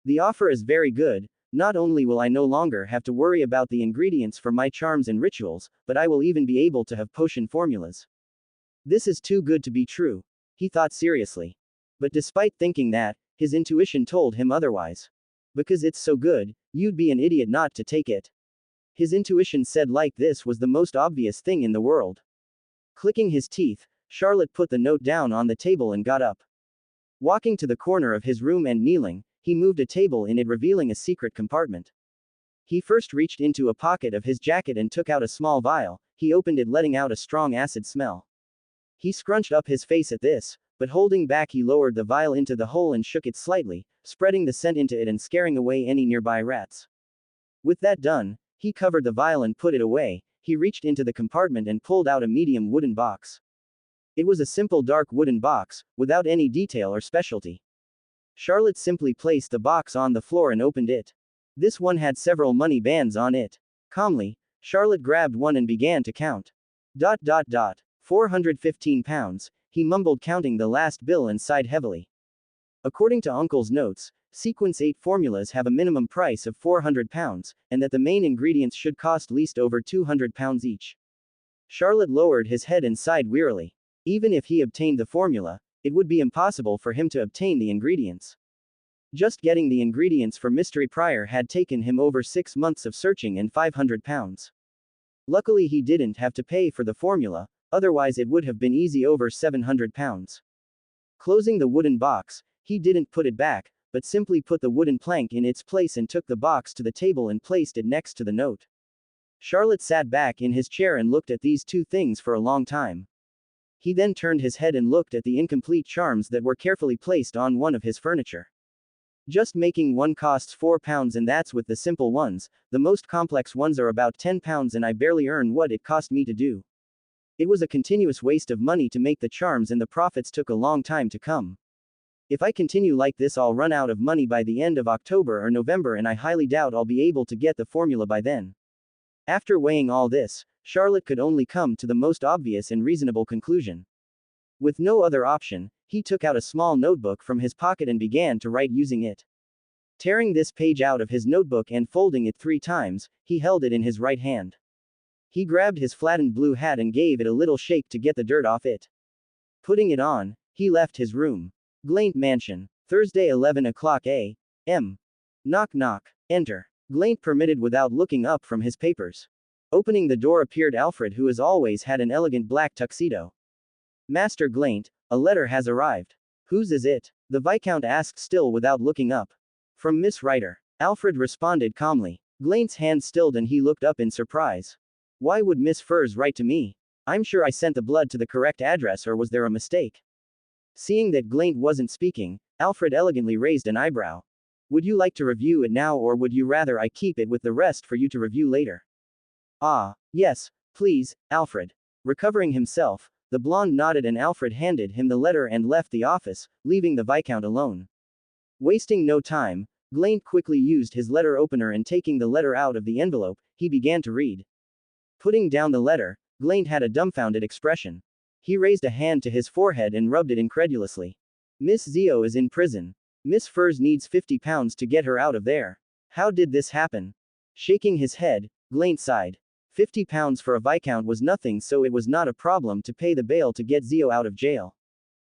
The offer is very good. Not only will I no longer have to worry about the ingredients for my charms and rituals, but I will even be able to have potion formulas. This is too good to be true, he thought seriously. But despite thinking that, his intuition told him otherwise. Because it's so good, you'd be an idiot not to take it. His intuition said like this was the most obvious thing in the world. Clicking his teeth, Charlotte put the note down on the table and got up. Walking to the corner of his room and kneeling, he moved a table in it, revealing a secret compartment. He first reached into a pocket of his jacket and took out a small vial. He opened it, letting out a strong acid smell. He scrunched up his face at this, but holding back he lowered the vial into the hole and shook it slightly, spreading the scent into it and scaring away any nearby rats. With that done, he covered the vial and put it away. He reached into the compartment and pulled out a medium wooden box. It was a simple dark wooden box, without any detail or specialty. Charlotte simply placed the box on the floor and opened it. This one had several money bands on it. Calmly, Charlotte grabbed one and began to count. 415 pounds, he mumbled, counting the last bill and sighed heavily. According to Uncle's notes, Sequence 8 formulas have a minimum price of 400 pounds, and that the main ingredients should cost least over 200 pounds each. Charlotte lowered his head and sighed wearily. Even if he obtained the formula, it would be impossible for him to obtain the ingredients. Just getting the ingredients for Mystery Prior had taken him over 6 months of searching and 500 pounds. Luckily he didn't have to pay for the formula, otherwise it would have been easy over 700 pounds. Closing the wooden box, he didn't put it back, but simply put the wooden plank in its place and took the box to the table and placed it next to the note. Charlotte sat back in his chair and looked at these two things for a long time. He then turned his head and looked at the incomplete charms that were carefully placed on one of his furniture. Just making one costs 4 pounds, and that's with the simple ones. The most complex ones are about 10 pounds and I barely earn what it cost me to do. It was a continuous waste of money to make the charms and the profits took a long time to come. If I continue like this I'll run out of money by the end of October or November, and I highly doubt I'll be able to get the formula by then. After weighing all this, Charlotte could only come to the most obvious and reasonable conclusion. With no other option, he took out a small notebook from his pocket and began to write using it. Tearing this page out of his notebook and folding it 3 times, he held it in his right hand. He grabbed his flattened blue hat and gave it a little shake to get the dirt off it. Putting it on, he left his room. Glaint Mansion, Thursday 11 o'clock a.m. Knock knock. Enter. Glaint permitted without looking up from his papers. Opening the door appeared Alfred, who as always had an elegant black tuxedo. Master Glaint, a letter has arrived. Whose is it? The Viscount asked, still without looking up. From Miss Ryder. Alfred responded calmly. Glaint's hand stilled and he looked up in surprise. Why would Miss Furs write to me? I'm sure I sent the blood to the correct address, or was there a mistake? Seeing that Glaint wasn't speaking, Alfred elegantly raised an eyebrow. Would you like to review it now, or would you rather I keep it with the rest for you to review later? Ah, yes, please, Alfred. Recovering himself, the blonde nodded and Alfred handed him the letter and left the office, leaving the Viscount alone. Wasting no time, Glaint quickly used his letter opener and taking the letter out of the envelope, he began to read. Putting down the letter, Glaint had a dumbfounded expression. He raised a hand to his forehead and rubbed it incredulously. Miss Zio is in prison. Miss Furs needs 50 pounds to get her out of there. How did this happen? Shaking his head, Glaint sighed. 50 pounds for a Viscount was nothing, so it was not a problem to pay the bail to get Zio out of jail.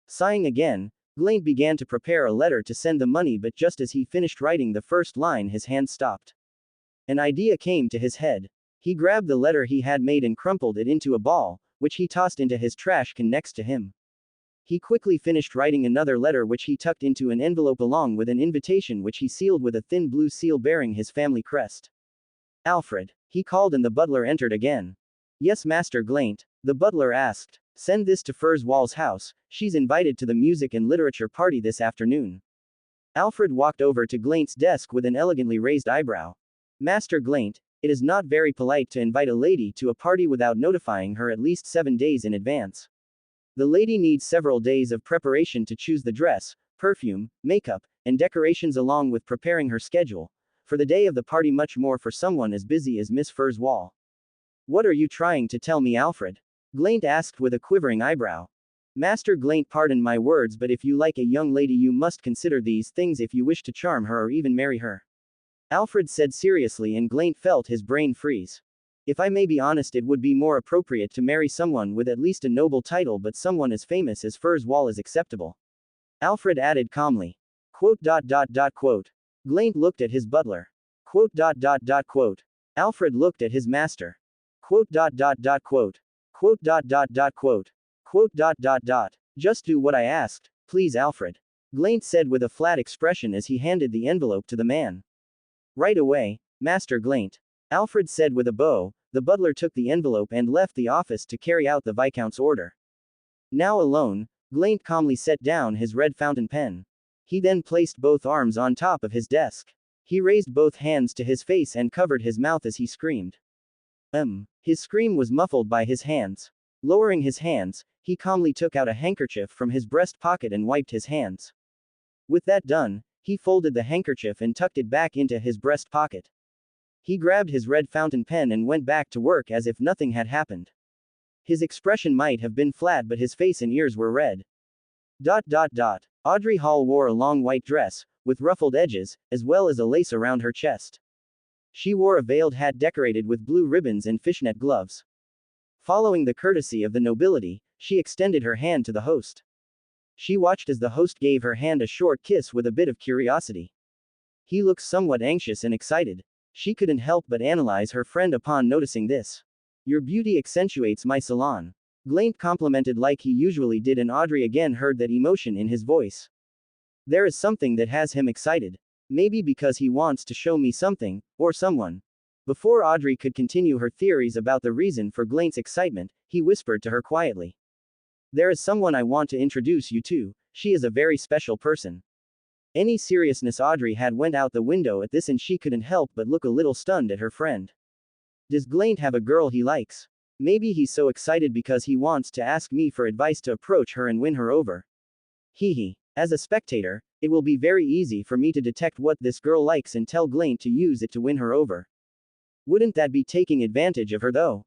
Sighing again, Glaint began to prepare a letter to send the money, but just as he finished writing the first line his hand stopped. An idea came to his head. He grabbed the letter he had made and crumpled it into a ball, which he tossed into his trash can next to him. He quickly finished writing another letter which he tucked into an envelope along with an invitation which he sealed with a thin blue seal bearing his family crest. Alfred. He called and the butler entered again. Yes, Master Glaint, the butler asked. Send this to Furzwall's house, she's invited to the music and literature party this afternoon. Alfred walked over to Glaint's desk with an elegantly raised eyebrow. Master Glaint, it is not very polite to invite a lady to a party without notifying her at least 7 days in advance. The lady needs several days of preparation to choose the dress, perfume, makeup, and decorations along with preparing her schedule. For the day of the party much more for someone as busy as Miss Furzwall. What are you trying to tell me, Alfred? Glaint asked with a quivering eyebrow. Master Glaint, pardon my words, but if you like a young lady you must consider these things if you wish to charm her or even marry her. Alfred said seriously, and Glaint felt his brain freeze. If I may be honest, it would be more appropriate to marry someone with at least a noble title, but someone as famous as Furzwall is acceptable. Alfred added calmly. Quote. Glaint looked at his butler. Quote. Alfred looked at his master. Quote. Quote. Just do what I asked, please, Alfred. Glaint said with a flat expression as he handed the envelope to the man. Right away, Master Glaint. Alfred said with a bow. The butler took the envelope and left the office to carry out the Viscount's order. Now alone, Glaint calmly set down his red fountain pen. He then placed both arms on top of his desk. He raised both hands to his face and covered his mouth as he screamed. His scream was muffled by his hands. Lowering his hands, he calmly took out a handkerchief from his breast pocket and wiped his hands. With that done, he folded the handkerchief and tucked it back into his breast pocket. He grabbed his red fountain pen and went back to work as if nothing had happened. His expression might have been flat, but his face and ears were red. Audrey Hall wore a long white dress, with ruffled edges, as well as a lace around her chest. She wore a veiled hat decorated with blue ribbons and fishnet gloves. Following the courtesy of the nobility, she extended her hand to the host. She watched as the host gave her hand a short kiss with a bit of curiosity. He looked somewhat anxious and excited. She couldn't help but analyze her friend upon noticing this. Your beauty accentuates my salon. Glaint complimented like he usually did, and Audrey again heard that emotion in his voice. There is something that has him excited. Maybe because he wants to show me something, or someone. Before Audrey could continue her theories about the reason for Glaint's excitement, he whispered to her quietly. There is someone I want to introduce you to, she is a very special person. Any seriousness Audrey had went out the window at this, and she couldn't help but look a little stunned at her friend. Does Glaint have a girl he likes? Maybe he's so excited because he wants to ask me for advice to approach her and win her over. As a spectator, it will be very easy for me to detect what this girl likes and tell Glaint to use it to win her over. Wouldn't that be taking advantage of her though?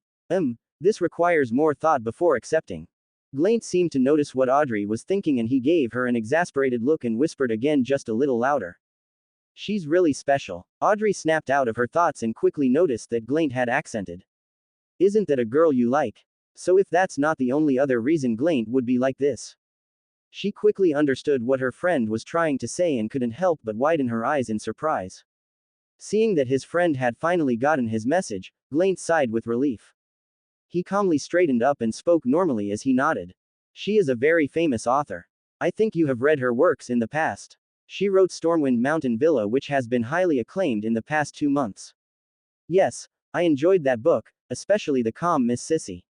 This requires more thought before accepting. Glaint seemed to notice what Audrey was thinking, and he gave her an exasperated look and whispered again just a little louder. She's really special. Audrey snapped out of her thoughts and quickly noticed that Glaint had accented. Isn't that a girl you like? So if that's not the only other reason Glaint would be like this. She quickly understood what her friend was trying to say and couldn't help but widen her eyes in surprise. Seeing that his friend had finally gotten his message, Glaint sighed with relief. He calmly straightened up and spoke normally as he nodded. She is a very famous author. I think you have read her works in the past. She wrote Stormwind Mountain Villa, which has been highly acclaimed in the past 2 months. Yes, I enjoyed that book, especially the calm Miss Sissy.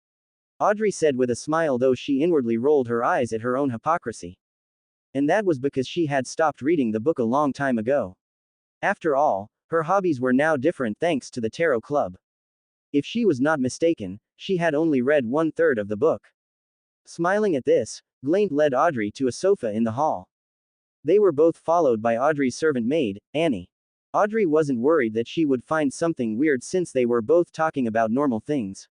Audrey said with a smile, though she inwardly rolled her eyes at her own hypocrisy. And that was because she had stopped reading the book a long time ago. After all, her hobbies were now different thanks to the Tarot Club. If she was not mistaken, she had only read 1/3 of the book. Smiling at this, Glaint led Audrey to a sofa in the hall. They were both followed by Audrey's servant maid, Annie. Audrey wasn't worried that she would find something weird since they were both talking about normal things.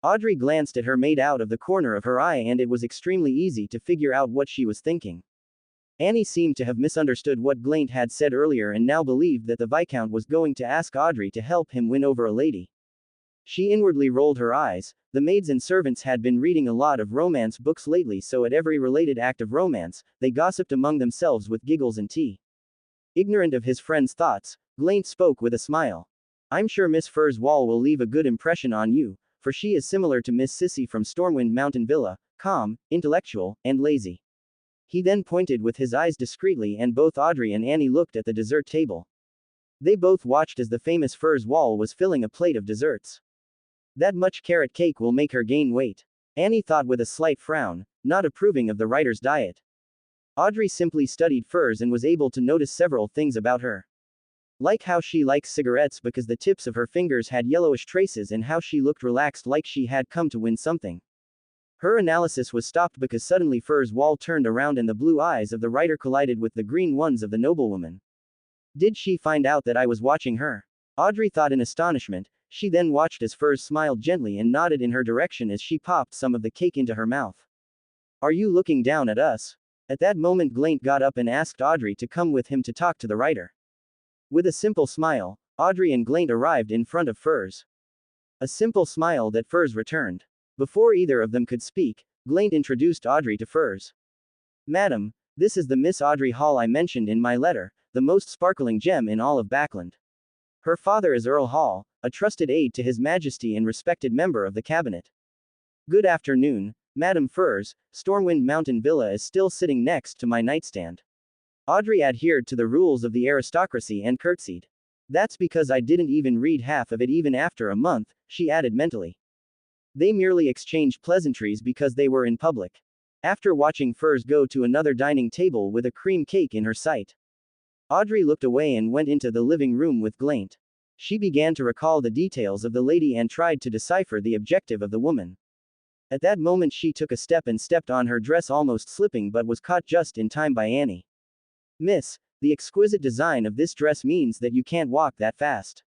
Audrey glanced at her maid out of the corner of her eye, and it was extremely easy to figure out what she was thinking. Annie seemed to have misunderstood what Glaint had said earlier and now believed that the Viscount was going to ask Audrey to help him win over a lady. She inwardly rolled her eyes. The maids and servants had been reading a lot of romance books lately, so at every related act of romance, they gossiped among themselves with giggles and tea. Ignorant of his friend's thoughts, Glaint spoke with a smile. I'm sure Miss Furzwall will leave a good impression on you, for she is similar to Miss Sissy from Stormwind Mountain Villa, calm, intellectual, and lazy. He then pointed with his eyes discreetly, and both Audrey and Annie looked at the dessert table. They both watched as the famous Furs wall was filling a plate of desserts. That much carrot cake will make her gain weight. Annie thought with a slight frown, not approving of the writer's diet. Audrey simply studied Furs and was able to notice several things about her. Like how she likes cigarettes because the tips of her fingers had yellowish traces, and how she looked relaxed like she had come to win something. Her analysis was stopped because suddenly Furs wall turned around and the blue eyes of the writer collided with the green ones of the noblewoman. Did she find out that I was watching her? Audrey thought in astonishment. She then watched as Furs smiled gently and nodded in her direction as she popped some of the cake into her mouth. Are you looking down at us? At that moment Glaint got up and asked Audrey to come with him to talk to the writer. With a simple smile, Audrey and Glaint arrived in front of Furs. A simple smile that Furs returned. Before either of them could speak, Glaint introduced Audrey to Furs. Madam, this is the Miss Audrey Hall I mentioned in my letter, the most sparkling gem in all of Backland. Her father is Earl Hall, a trusted aide to His Majesty and respected member of the cabinet. Good afternoon, Madam Furs. Stormwind Mountain Villa is still sitting next to my nightstand. Audrey adhered to the rules of the aristocracy and curtsied. That's because I didn't even read half of it even after a month, she added mentally. They merely exchanged pleasantries because they were in public. After watching Furs go to another dining table with a cream cake in her sight, Audrey looked away and went into the living room with Glaint. She began to recall the details of the lady and tried to decipher the objective of the woman. At that moment she took a step and stepped on her dress, almost slipping, but was caught just in time by Annie. Miss, the exquisite design of this dress means that you can't walk that fast.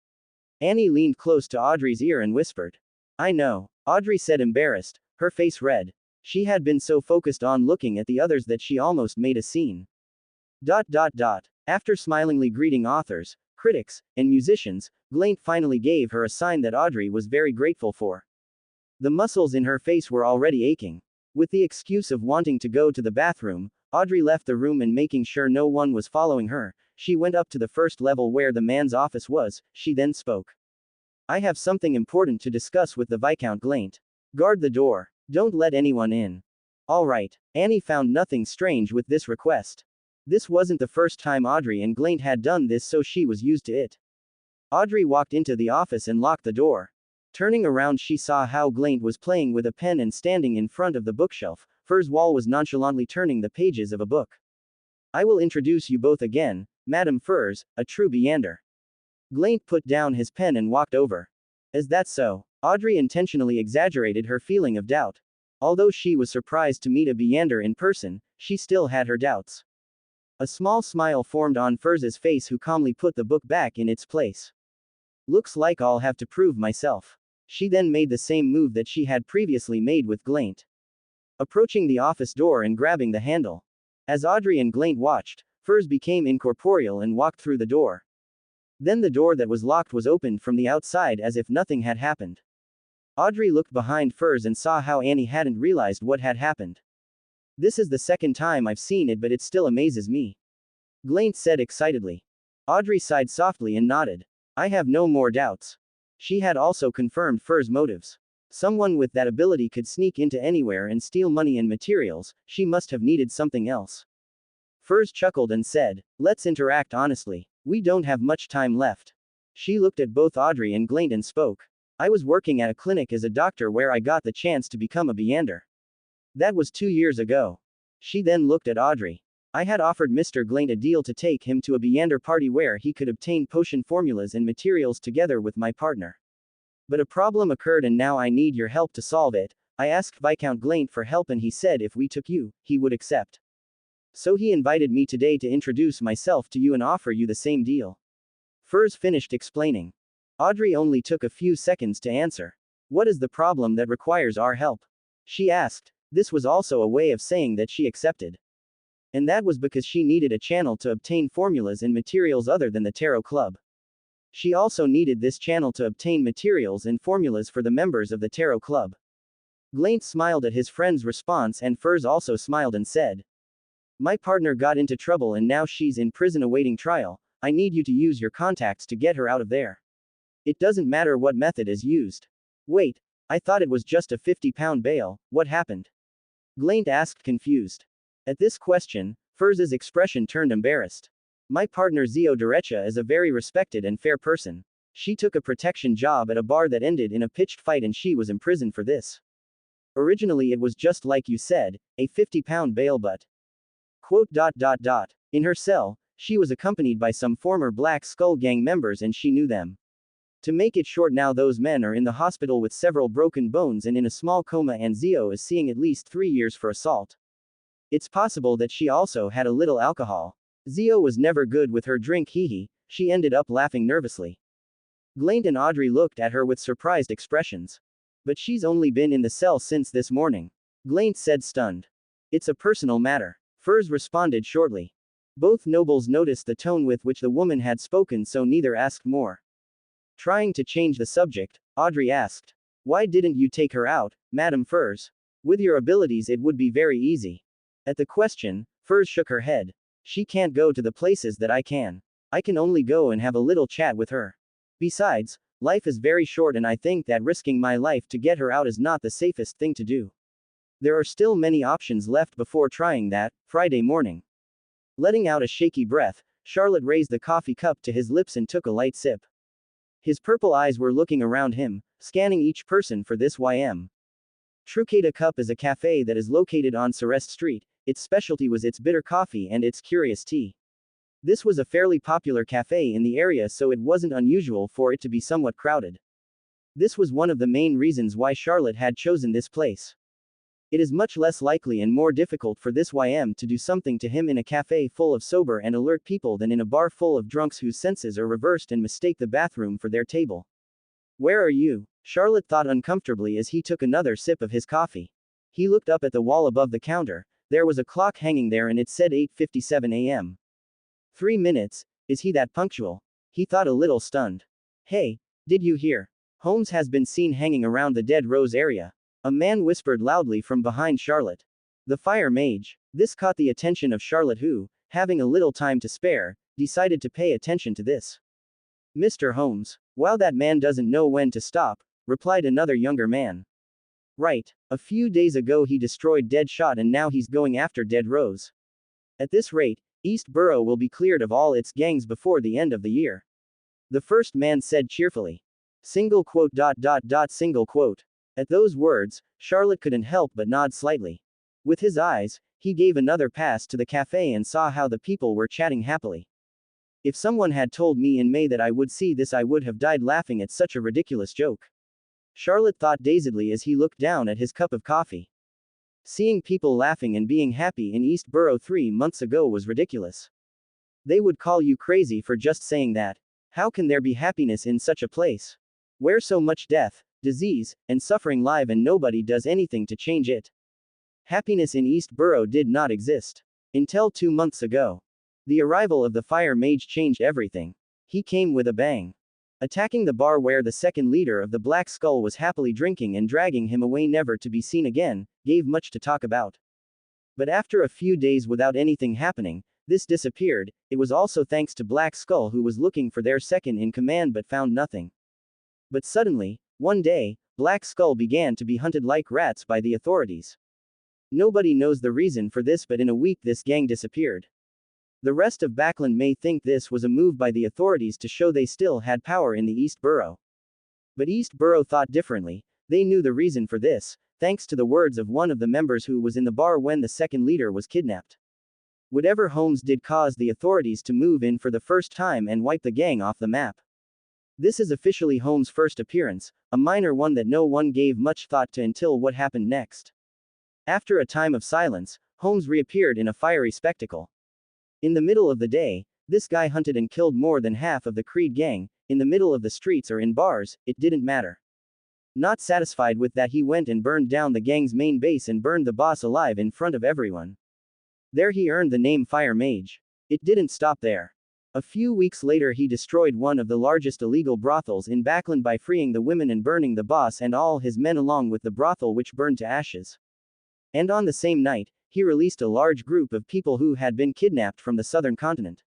Annie leaned close to Audrey's ear and whispered. I know, Audrey said, embarrassed, her face red. She had been so focused on looking at the others that she almost made a scene. After smilingly greeting authors, critics, and musicians, Glaint finally gave her a sign that Audrey was very grateful for. The muscles in her face were already aching. With the excuse of wanting to go to the bathroom, Audrey left the room, and making sure no one was following her, she went up to the first level where the man's office was. She then spoke. I have something important to discuss with the Viscount Glaint. Guard the door. Don't let anyone in. All right. Annie found nothing strange with this request. This wasn't the first time Audrey and Glaint had done this, so she was used to it. Audrey walked into the office and locked the door. Turning around, she saw how Glaint was playing with a pen and standing in front of the bookshelf. Furs wall was nonchalantly turning the pages of a book. I will introduce you both again, Madam Furs, a true Beander. Glaint put down his pen and walked over. Is that so? Audrey intentionally exaggerated her feeling of doubt. Although she was surprised to meet a Beander in person, she still had her doubts. A small smile formed on Furs's face, who calmly put the book back in its place. Looks like I'll have to prove myself. She then made the same move that she had previously made with Glaint, approaching the office door and grabbing the handle. As Audrey and Glaint watched, Furs became incorporeal and walked through the door. Then the door that was locked was opened from the outside as if nothing had happened. Audrey looked behind Furs and saw how Annie hadn't realized what had happened. This is the second time I've seen it, but it still amazes me. Glaint said excitedly. Audrey sighed softly and nodded. I have no more doubts. She had also confirmed Furs' motives. Someone with that ability could sneak into anywhere and steal money and materials. She must have needed something else. Furs chuckled and said, let's interact honestly. We don't have much time left. She looked at both Audrey and Glaint and spoke. I was working at a clinic as a doctor where I got the chance to become a Beander. That was 2 years ago. She then looked at Audrey. I had offered Mr. Glaint a deal to take him to a Beander party where he could obtain potion formulas and materials together with my partner. But a problem occurred and now I need your help to solve it. I asked Viscount Glaint for help and he said if we took you, he would accept. So he invited me today to introduce myself to you and offer you the same deal. Furs finished explaining. Audrey only took a few seconds to answer. What is the problem that requires our help? She asked. This was also a way of saying that she accepted. And that was because she needed a channel to obtain formulas and materials other than the Tarot Club. She also needed this channel to obtain materials and formulas for the members of the Tarot Club. Glaint smiled at his friend's response and Furs also smiled and said. My partner got into trouble and now she's in prison awaiting trial. I need you to use your contacts to get her out of there. It doesn't matter what method is used. Wait, I thought it was just a £50 bail. What happened? Glaint asked, confused. At this question, Furz's expression turned embarrassed. My partner Zio Derecha is a very respected and fair person. She took a protection job at a bar that ended in a pitched fight and she was imprisoned for this. Originally it was just like you said, a 50-pound bail but. Quote. In her cell, she was accompanied by some former Black Skull gang members and she knew them. To make it short, now those men are in the hospital with several broken bones and in a small coma, and Zio is seeing at least 3 years for assault. It's possible that she also had a little alcohol. Zio was never good with her drink, hee. She ended up laughing nervously. Glaint and Audrey looked at her with surprised expressions. But she's only been in the cell since this morning. Glaint said, stunned. It's a personal matter. Furz responded shortly. Both nobles noticed the tone with which the woman had spoken, so neither asked more. Trying to change the subject, Audrey asked. Why didn't you take her out, Madame Furz? With your abilities it would be very easy. At the question, Furz shook her head. She can't go to the places that I can. I can only go and have a little chat with her. Besides, life is very short and I think that risking my life to get her out is not the safest thing to do. There are still many options left before trying that. Friday morning. Letting out a shaky breath, Charlotte raised the coffee cup to his lips and took a light sip. His purple eyes were looking around him, scanning each person for this ym. Trucada Cup is a cafe that is located on Celeste Street. Its specialty was its bitter coffee and its curious tea. This was a fairly popular cafe in the area, so it wasn't unusual for it to be somewhat crowded. This was one of the main reasons why Charlotte had chosen this place. It is much less likely and more difficult for this ym to do something to him in a cafe full of sober and alert people than in a bar full of drunks whose senses are reversed and mistake the bathroom for their table. Where are you? Charlotte thought uncomfortably as he took another sip of his coffee. He looked up at the wall above the counter. There was a clock hanging there and it said 8:57 a.m. 3 minutes, is he that punctual? He thought, a little stunned. Hey, did you hear? Holmes has been seen hanging around the Dead Rose area. A man whispered loudly from behind Charlotte. The fire mage. This caught the attention of Charlotte, who, having a little time to spare, decided to pay attention to this. Mr. Holmes. Well, that man doesn't know when to stop, replied another younger man. Right. A few days ago he destroyed Deadshot and now he's going after Dead Rose. At this rate, East Borough will be cleared of all its gangs before the end of the year. The first man said cheerfully. Single quote. Single quote. At those words, Charlotte couldn't help but nod slightly. With his eyes, he gave another pass to the cafe and saw how the people were chatting happily. If someone had told me in May that I would see this, I would have died laughing at such a ridiculous joke. Charlotte thought dazedly as he looked down at his cup of coffee. Seeing people laughing and being happy in East Borough 3 months ago was ridiculous. They would call you crazy for just saying that. How can there be happiness in such a place? Where so much death, disease, and suffering live and nobody does anything to change it. Happiness in East Borough did not exist. Until 2 months ago. The arrival of the fire mage changed everything. He came with a bang. Attacking the bar where the second leader of the Black Skull was happily drinking and dragging him away never to be seen again, gave much to talk about. But after a few days without anything happening, this disappeared. It was also thanks to Black Skull, who was looking for their second in command but found nothing. But suddenly, one day, Black Skull began to be hunted like rats by the authorities. Nobody knows the reason for this, but in a week this gang disappeared. The rest of Backland may think this was a move by the authorities to show they still had power in the East Borough. But East Borough thought differently. They knew the reason for this, thanks to the words of one of the members who was in the bar when the second leader was kidnapped. Whatever Holmes did caused the authorities to move in for the first time and wipe the gang off the map. This is officially Holmes' first appearance, a minor one that no one gave much thought to until what happened next. After a time of silence, Holmes reappeared in a fiery spectacle. In the middle of the day, this guy hunted and killed more than half of the Creed gang, in the middle of the streets or in bars, it didn't matter. Not satisfied with that, he went and burned down the gang's main base and burned the boss alive in front of everyone. There he earned the name Fire Mage. It didn't stop there. A few weeks later he destroyed one of the largest illegal brothels in Backland by freeing the women and burning the boss and all his men along with the brothel, which burned to ashes. And on the same night, he released a large group of people who had been kidnapped from the southern continent.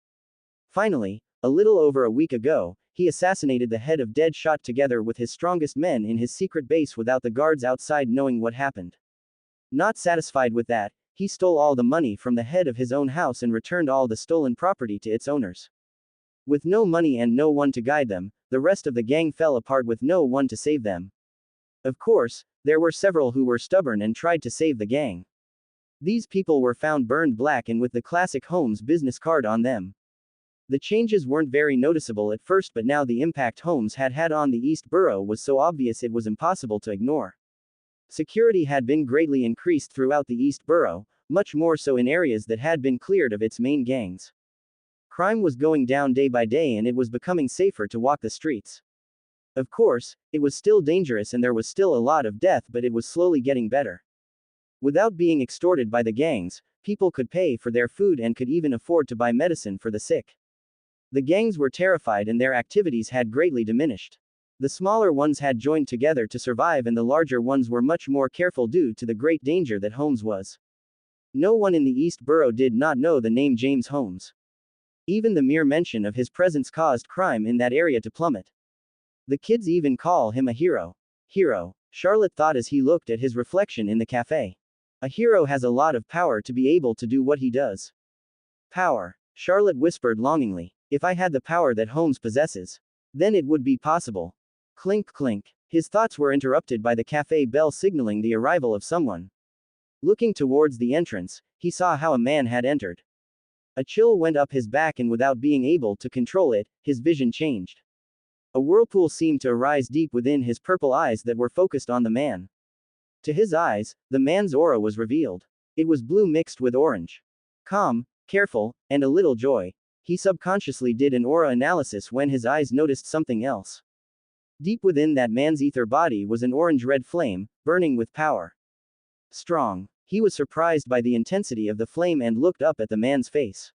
Finally, a little over a week ago, he assassinated the head of Deadshot together with his strongest men in his secret base without the guards outside knowing what happened. Not satisfied with that, he stole all the money from the head of his own house and returned all the stolen property to its owners. With no money and no one to guide them, the rest of the gang fell apart with no one to save them. Of course, there were several who were stubborn and tried to save the gang. These people were found burned black and with the classic Holmes business card on them. The changes weren't very noticeable at first, but now the impact Holmes had had on the East Borough was so obvious it was impossible to ignore. Security had been greatly increased throughout the East Borough, much more so in areas that had been cleared of its main gangs. Crime was going down day by day and it was becoming safer to walk the streets. Of course, it was still dangerous and there was still a lot of death, but it was slowly getting better. Without being extorted by the gangs, people could pay for their food and could even afford to buy medicine for the sick. The gangs were terrified and their activities had greatly diminished. The smaller ones had joined together to survive and the larger ones were much more careful due to the great danger that Holmes was. No one in the East Borough did not know the name James Holmes. Even the mere mention of his presence caused crime in that area to plummet. The kids even call him a hero. Hero, Charlotte thought as he looked at his reflection in the cafe. A hero has a lot of power to be able to do what he does. Power, Charlotte whispered longingly. If I had the power that Holmes possesses, then it would be possible. Clink clink. His thoughts were interrupted by the cafe bell signaling the arrival of someone. Looking towards the entrance, he saw how a man had entered. A chill went up his back and without being able to control it, his vision changed. A whirlpool seemed to arise deep within his purple eyes that were focused on the man. To his eyes, the man's aura was revealed. It was blue mixed with orange. Calm, careful, and a little joy. He subconsciously did an aura analysis when his eyes noticed something else. Deep within that man's ether body was an orange-red flame, burning with power. Strong. He was surprised by the intensity of the flame and looked up at the man's face.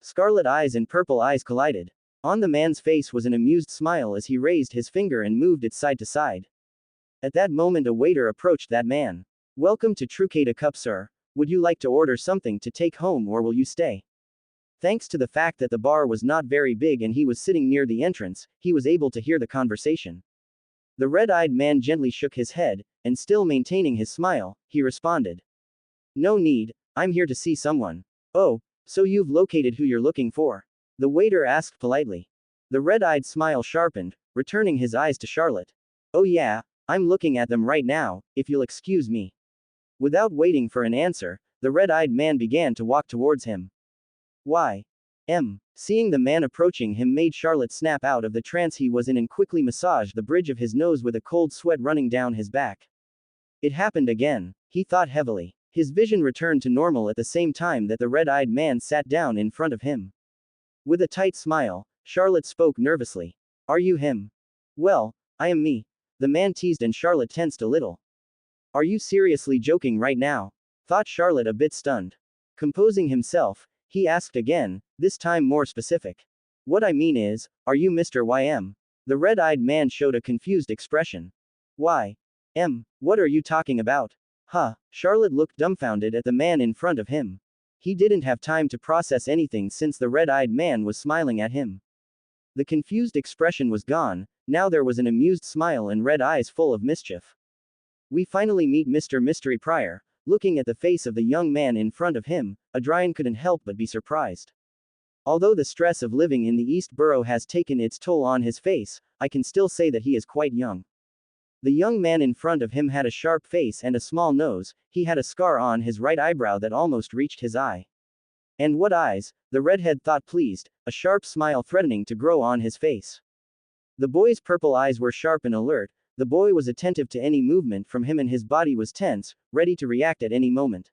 Scarlet eyes and purple eyes collided. On the man's face was an amused smile as he raised his finger and moved it side to side. At that moment a waiter approached that man. Welcome to Trucade, a cup, sir. Would you like to order something to take home or will you stay? Thanks to the fact that the bar was not very big and he was sitting near the entrance, he was able to hear the conversation. The red-eyed man gently shook his head, and still maintaining his smile, he responded. No need, I'm here to see someone. Oh, so you've located who you're looking for? The waiter asked politely. The red-eyed smile sharpened, returning his eyes to Charlotte. Oh yeah, I'm looking at them right now, if you'll excuse me. Without waiting for an answer, the red-eyed man began to walk towards him. Why? Seeing the man approaching him made Charlotte snap out of the trance he was in and quickly massaged the bridge of his nose with a cold sweat running down his back. It happened again, he thought heavily. His vision returned to normal at the same time that the red-eyed man sat down in front of him. With a tight smile, Charlotte spoke nervously. Are you him? Well, I am me. The man teased and Charlotte tensed a little. Are you seriously joking right now? Thought Charlotte a bit stunned. Composing himself, he asked again, this time more specific. What I mean is, are you Mr. YM? The red-eyed man showed a confused expression. Why? What are you talking about? Huh, Charlotte looked dumbfounded at the man in front of him. He didn't have time to process anything since the red-eyed man was smiling at him. The confused expression was gone, now there was an amused smile and red eyes full of mischief. We finally meet Mr. Mystery Pryor. Looking at the face of the young man in front of him, Adrian couldn't help but be surprised. Although the stress of living in the East Borough has taken its toll on his face, I can still say that he is quite young. The young man in front of him had a sharp face and a small nose, he had a scar on his right eyebrow that almost reached his eye. And what eyes, the redhead thought pleased, a sharp smile threatening to grow on his face. The boy's purple eyes were sharp and alert. The boy was attentive to any movement from him and his body was tense, ready to react at any moment.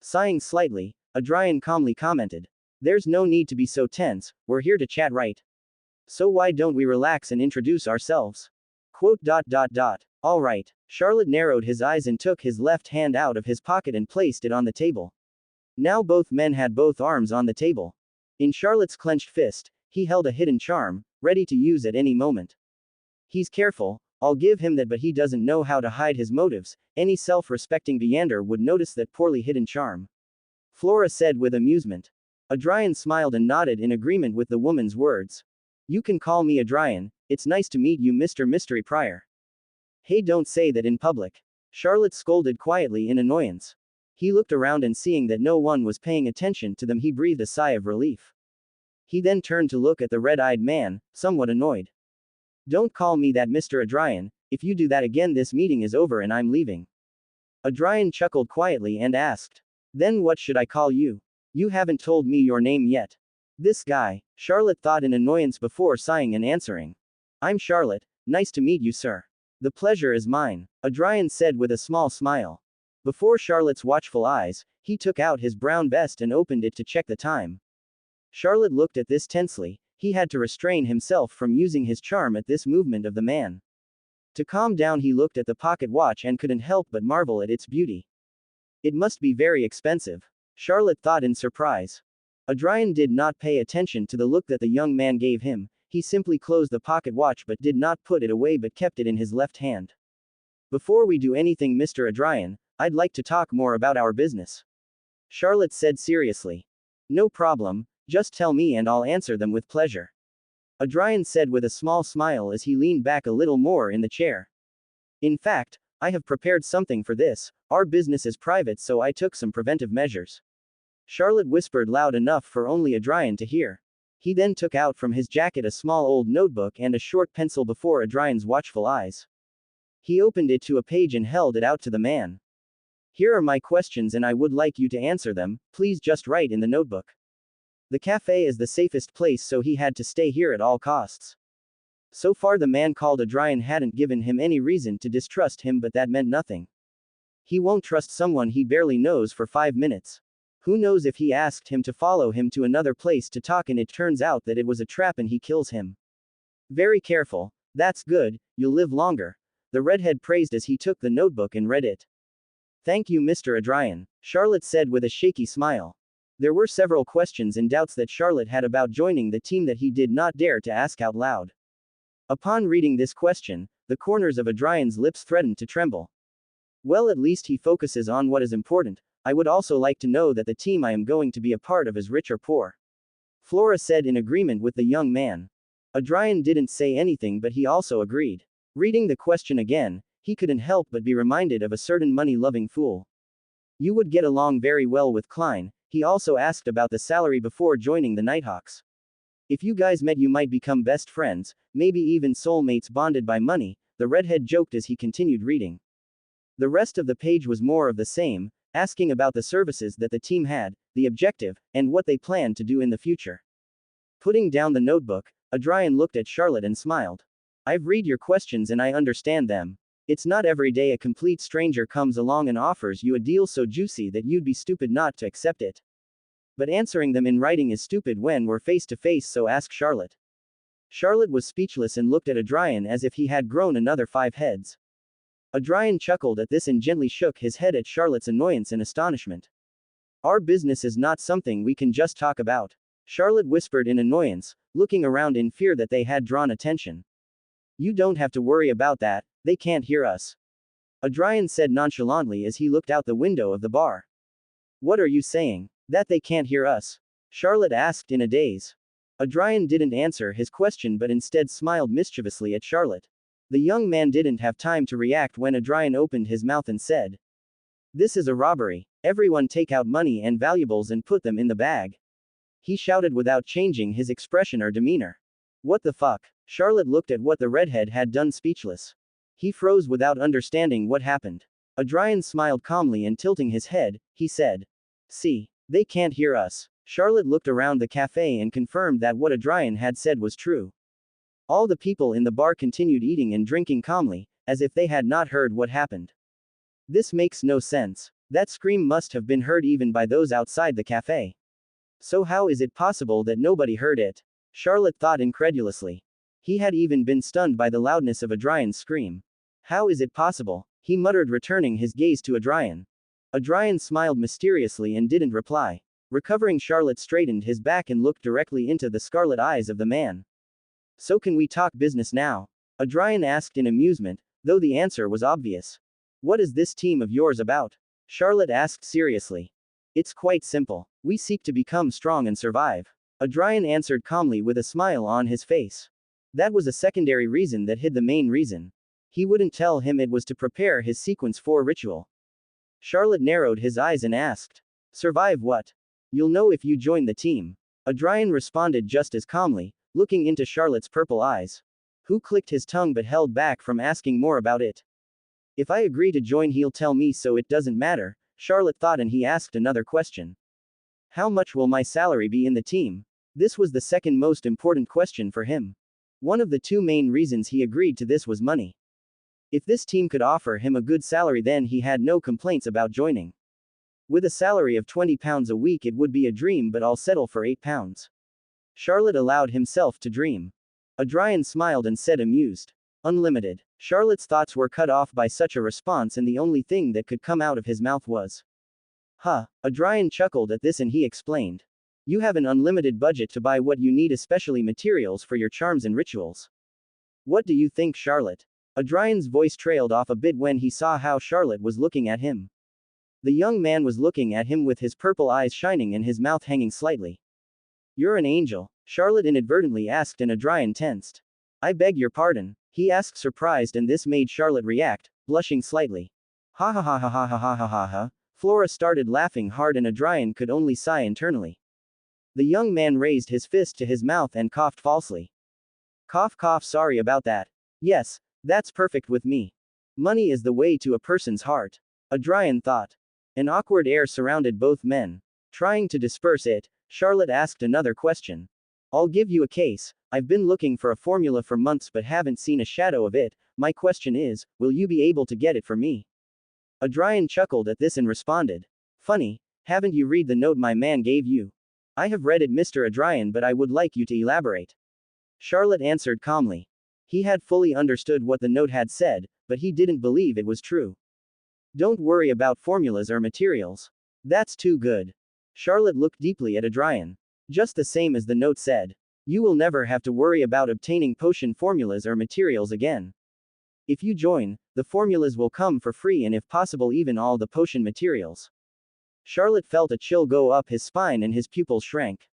Sighing slightly, Adrian calmly commented. There's no need to be so tense, we're here to chat, right? So why don't we relax and introduce ourselves? Alright. Charlotte narrowed his eyes and took his left hand out of his pocket and placed it on the table. Now both men had both arms on the table. In Charlotte's clenched fist, he held a hidden charm, ready to use at any moment. He's careful, I'll give him that, but he doesn't know how to hide his motives. Any self-respecting Viander would notice that poorly hidden charm. Flora said with amusement. Adrian smiled and nodded in agreement with the woman's words. You can call me Adrian, it's nice to meet you, Mr. Mystery Pryor. Hey, don't say that in public. Charlotte scolded quietly in annoyance. He looked around and seeing that no one was paying attention to them, he breathed a sigh of relief. He then turned to look at the red-eyed man, somewhat annoyed. Don't call me that, Mr. Adrian. If you do that again, this meeting is over and I'm leaving. Adrian chuckled quietly and asked. Then what should I call you? You haven't told me your name yet. This guy, Charlotte thought in annoyance before sighing and answering. I'm Charlotte, nice to meet you, sir. The pleasure is mine, Adrian said with a small smile. Before Charlotte's watchful eyes, he took out his brown vest and opened it to check the time. Charlotte looked at this tensely. He had to restrain himself from using his charm at this movement of the man. To calm down, he looked at the pocket watch and couldn't help but marvel at its beauty. It must be very expensive, Charlotte thought in surprise. Adrian did not pay attention to the look that the young man gave him. He simply closed the pocket watch but did not put it away but kept it in his left hand. Before we do anything, Mr. Adrian, I'd like to talk more about our business, Charlotte said seriously. No problem, just tell me and I'll answer them with pleasure, Adrian said with a small smile as he leaned back a little more in the chair. In fact, I have prepared something for this. Our business is private, so I took some preventive measures, Charlotte whispered loud enough for only Adrian to hear. He then took out from his jacket a small old notebook and a short pencil before Adrian's watchful eyes. He opened it to a page and held it out to the man. Here are my questions and I would like you to answer them. Please just write in the notebook. The cafe is the safest place, so he had to stay here at all costs. So far the man called Adrian hadn't given him any reason to distrust him, but that meant nothing. He won't trust someone he barely knows for 5 minutes. Who knows if he asked him to follow him to another place to talk and it turns out that it was a trap and he kills him. Very careful, that's good, you'll live longer, the redhead praised as he took the notebook and read it. Thank you, Mr. Adrian, Charlotte said with a shaky smile. There were several questions and doubts that Charlotte had about joining the team that he did not dare to ask out loud. Upon reading this question, the corners of Adrian's lips threatened to tremble. Well, at least he focuses on what is important. I would also like to know that the team I am going to be a part of is rich or poor, Flora said in agreement with the young man. Adrian didn't say anything, but he also agreed. Reading the question again, he couldn't help but be reminded of a certain money-loving fool. You would get along very well with Klein. He also asked about the salary before joining the Nighthawks. If you guys met, you might become best friends, maybe even soulmates bonded by money, the redhead joked as he continued reading. The rest of the page was more of the same, asking about the services that the team had, the objective, and what they planned to do in the future. Putting down the notebook, Adrian looked at Charlotte and smiled. I've read your questions and I understand them. It's not every day a complete stranger comes along and offers you a deal so juicy that you'd be stupid not to accept it. But answering them in writing is stupid when we're face to face, so ask Charlotte. Charlotte was speechless and looked at Adrian as if he had grown another 5 heads. Adrian chuckled at this and gently shook his head at Charlotte's annoyance and astonishment. Our business is not something we can just talk about, Charlotte whispered in annoyance, looking around in fear that they had drawn attention. You don't have to worry about that, they can't hear us, Adrian said nonchalantly as he looked out the window of the bar. What are you saying? That they can't hear us? Charlotte asked in a daze. Adrian didn't answer his question but instead smiled mischievously at Charlotte. The young man didn't have time to react when Adrian opened his mouth and said, This is a robbery. Everyone take out money and valuables and put them in the bag, he shouted without changing his expression or demeanor. What the fuck? Charlotte looked at what the redhead had done, speechless. He froze without understanding what happened. Adrian smiled calmly and tilting his head, he said, See, they can't hear us. Charlotte looked around the cafe and confirmed that what Adrian had said was true. All the people in the bar continued eating and drinking calmly, as if they had not heard what happened. This makes no sense. That scream must have been heard even by those outside the cafe. So how is it possible that nobody heard it? Charlotte thought incredulously. He had even been stunned by the loudness of Adrian's scream. How is it possible? He muttered, returning his gaze to Adrian. Adrian smiled mysteriously and didn't reply. Recovering, Charlotte straightened his back and looked directly into the scarlet eyes of the man. So can we talk business now? Adrian asked in amusement, though the answer was obvious. What is this team of yours about? Charlotte asked seriously. It's quite simple. We seek to become strong and survive, Adrian answered calmly with a smile on his face. That was a secondary reason that hid the main reason. He wouldn't tell him it was to prepare his sequence 4 ritual. Charlotte narrowed his eyes and asked, "Survive what? You'll know if you join the team." Adrian responded just as calmly, looking into Charlotte's purple eyes. Who clicked his tongue but held back from asking more about it. If I agree to join, he'll tell me, so it doesn't matter, Charlotte thought, and he asked another question. How much will my salary be in the team? This was the second most important question for him. One of the two main reasons he agreed to this was money. If this team could offer him a good salary, then he had no complaints about joining. With a salary of £20 a week, it would be a dream, but I'll settle for £8. Charlotte allowed himself to dream. Adrian smiled and said, amused, "Unlimited." Charlotte's thoughts were cut off by such a response, and the only thing that could come out of his mouth was, "Huh." Adrian chuckled at this and he explained, "You have an unlimited budget to buy what you need, especially materials for your charms and rituals. What do you think, Charlotte?" Adrian's voice trailed off a bit when he saw how Charlotte was looking at him. The young man was looking at him with his purple eyes shining and his mouth hanging slightly. "You're an angel," Charlotte inadvertently asked, and Adrian tensed. "I beg your pardon," he asked, surprised, and this made Charlotte react, blushing slightly. "Ha ha ha ha ha ha ha ha ha ha." Flora started laughing hard and Adrian could only sigh internally. The young man raised his fist to his mouth and coughed falsely. Cough cough, sorry about that. Yes, that's perfect with me. Money is the way to a person's heart, Adrian thought. An awkward air surrounded both men. Trying to disperse it, Charlotte asked another question. "I'll give you a case. I've been looking for a formula for months but haven't seen a shadow of it. My question is, will you be able to get it for me?" Adrian chuckled at this and responded, "Funny, haven't you read the note my man gave you?" "I have read it, Mr. Adrian, but I would like you to elaborate." Charlotte answered calmly. He had fully understood what the note had said, but he didn't believe it was true. "Don't worry about formulas or materials. That's too good." Charlotte looked deeply at Adrian. "Just the same as the note said. You will never have to worry about obtaining potion formulas or materials again. If you join, the formulas will come for free and if possible even all the potion materials." Charlotte felt a chill go up his spine and his pupils shrank.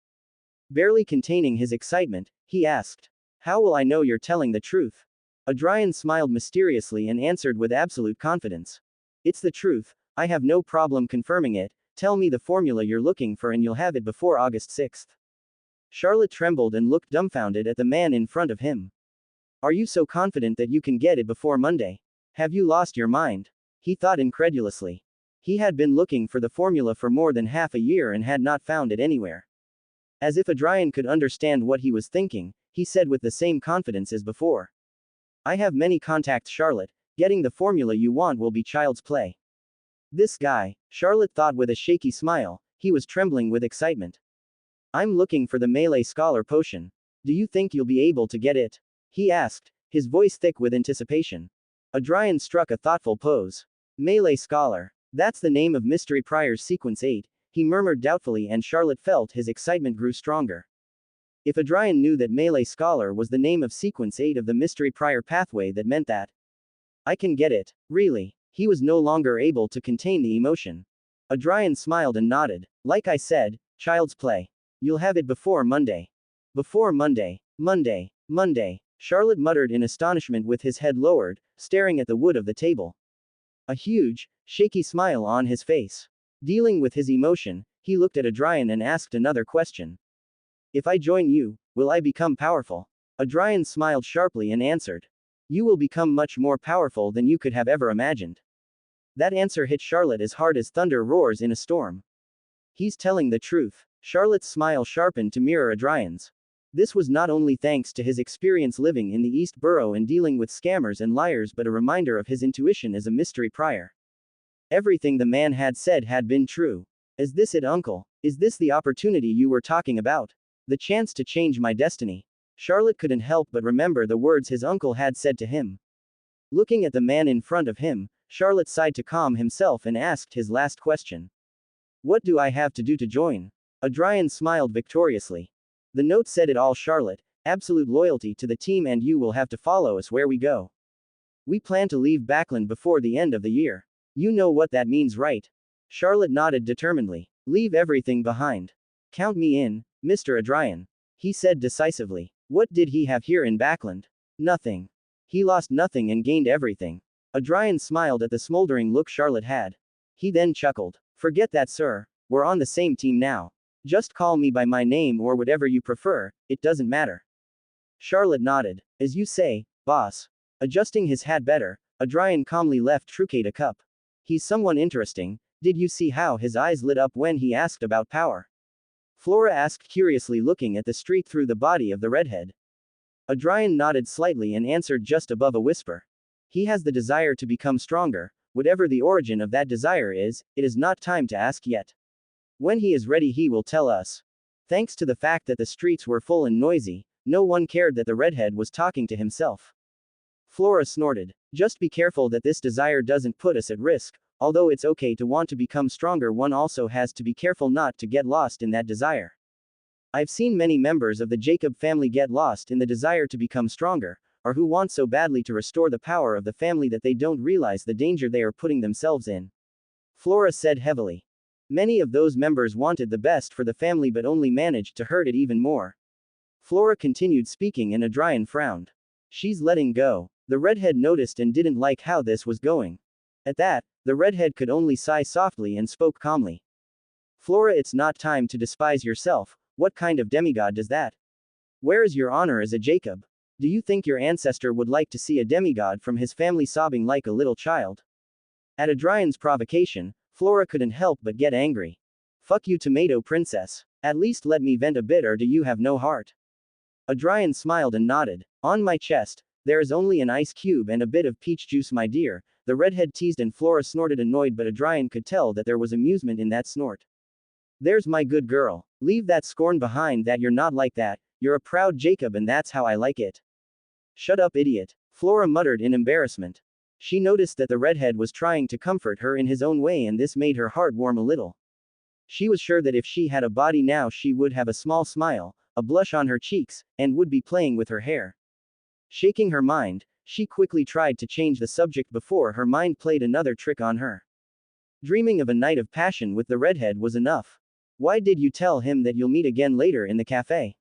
Barely containing his excitement, he asked, "How will I know you're telling the truth?" Adrian smiled mysteriously and answered with absolute confidence, "It's the truth, I have no problem confirming it. Tell me the formula you're looking for and you'll have it before August 6th. Charlotte trembled and looked dumbfounded at the man in front of him. "Are you so confident that you can get it before Monday? Have you lost your mind?" He thought incredulously. He had been looking for the formula for more than half a year and had not found it anywhere. As if Adrian could understand what he was thinking, he said with the same confidence as before, "I have many contacts, Charlotte. Getting the formula you want will be child's play." This guy, Charlotte thought with a shaky smile, he was trembling with excitement. "I'm looking for the melee scholar potion. Do you think you'll be able to get it?" he asked, his voice thick with anticipation. Adrian struck a thoughtful pose. "Melee scholar. That's the name of Mystery Prior's Sequence 8, he murmured doubtfully, and Charlotte felt his excitement grew stronger. If Adrian knew that Melee Scholar was the name of Sequence 8 of the Mystery Prior pathway, that meant that I can get it. Really? He was no longer able to contain the emotion. Adrian smiled and nodded. "Like I said, child's play. You'll have it before Monday." "Before Monday. Monday. Monday." Charlotte muttered in astonishment with his head lowered, staring at the wood of the table. A huge, shaky smile on his face. Dealing with his emotion, he looked at Adrian and asked another question. "If I join you, will I become powerful?" Adrian smiled sharply and answered, "You will become much more powerful than you could have ever imagined." That answer hit Charlotte as hard as thunder roars in a storm. He's telling the truth. Charlotte's smile sharpened to mirror Adrian's. This was not only thanks to his experience living in the East Borough and dealing with scammers and liars, but a reminder of his intuition as a mystery prior. Everything the man had said had been true. "Is this it, uncle? Is this the opportunity you were talking about? The chance to change my destiny?" Charlotte couldn't help but remember the words his uncle had said to him. Looking at the man in front of him, Charlotte sighed to calm himself and asked his last question. "What do I have to do to join?" Adrian smiled victoriously. "The note said it all, Charlotte. Absolute loyalty to the team, and you will have to follow us where we go. We plan to leave Backland before the end of the year. You know what that means, right?" Charlotte nodded determinedly. "Leave everything behind. Count me in, Mr. Adrian," he said decisively. What did he have here in Backland? Nothing. He lost nothing and gained everything. Adrian smiled at the smoldering look Charlotte had. He then chuckled. Forget that, sir. We're on the same team now. Just call me by my name or whatever you prefer, it doesn't matter. Charlotte nodded. As you say, boss. Adjusting his hat better, Adrian calmly left Trucade a cup. He's someone interesting. Did you see how his eyes lit up when he asked about power? Flora asked curiously, looking at the street through the body of the redhead. Adrian nodded slightly and answered just above a whisper. He has the desire to become stronger. Whatever the origin of that desire is, it is not time to ask yet. When he is ready, he will tell us. Thanks to the fact that the streets were full and noisy, no one cared that the redhead was talking to himself. Flora snorted. Just be careful that this desire doesn't put us at risk. Although it's okay to want to become stronger, one also has to be careful not to get lost in that desire. I've seen many members of the Jacob family get lost in the desire to become stronger, or who want so badly to restore the power of the family that they don't realize the danger they are putting themselves in. Flora said heavily. Many of those members wanted the best for the family but only managed to hurt it even more. Flora continued speaking and Adrian frowned. She's letting go. The redhead noticed and didn't like how this was going. At that, the redhead could only sigh softly and spoke calmly. Flora, it's not time to despise yourself. What kind of demigod does that? Where is your honor as a Jacob? Do you think your ancestor would like to see a demigod from his family sobbing like a little child? At Adrian's provocation, Flora couldn't help but get angry. Fuck you, tomato princess. At least let me vent a bit, or do you have no heart? Adrian smiled and nodded. On my chest, there is only an ice cube and a bit of peach juice, my dear. The redhead teased and Flora snorted annoyed, but Adrian could tell that there was amusement in that snort. There's my good girl. Leave that scorn behind, that you're not like that. You're a proud Jacob and that's how I like it. Shut up, idiot. Flora muttered in embarrassment. She noticed that the redhead was trying to comfort her in his own way and this made her heart warm a little. She was sure that if she had a body now she would have a small smile, a blush on her cheeks, and would be playing with her hair. Shaking her mind, she quickly tried to change the subject before her mind played another trick on her. Dreaming of a night of passion with the redhead was enough. Why did you tell him that you'll meet again later in the cafe?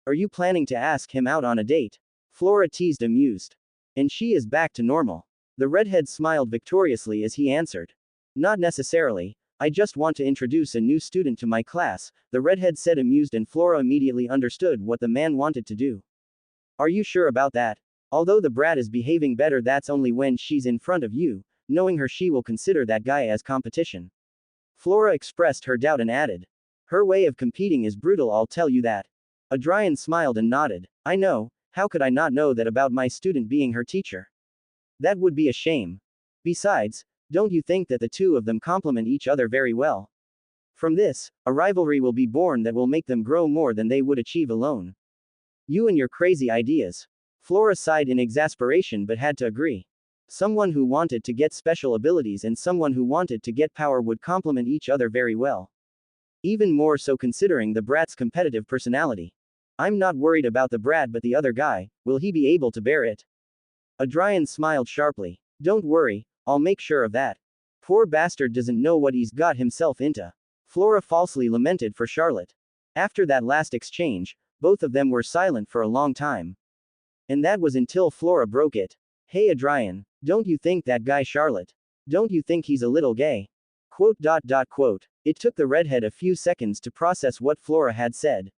Are you planning to ask him out on a date? Flora teased, amused. And she is back to normal. The redhead smiled victoriously as he answered. Not necessarily. I just want to introduce a new student to my class, the redhead said, amused, and Flora immediately understood what the man wanted to do. Are you sure about that? Although the brat is behaving better, that's only when she's in front of you. Knowing her, she will consider that guy as competition. Flora expressed her doubt and added. Her way of competing is brutal, I'll tell you that. Adrian smiled and nodded. I know. How could I not know that about my student being her teacher? That would be a shame. Besides, don't you think that the two of them complement each other very well? From this, a rivalry will be born that will make them grow more than they would achieve alone. You and your crazy ideas. Flora sighed in exasperation but had to agree. Someone who wanted to get special abilities and someone who wanted to get power would complement each other very well. Even more so considering the brat's competitive personality. I'm not worried about the brat, but the other guy, will he be able to bear it? Adrian smiled sharply. Don't worry, I'll make sure of that. Poor bastard doesn't know what he's got himself into. Flora falsely lamented for Charlotte. After that last exchange, both of them were silent for a long time. And that was until Flora broke it. Hey Adrian, don't you think that guy Charlotte? Don't you think he's a little gay? Quote. It took the redhead a few seconds to process what Flora had said.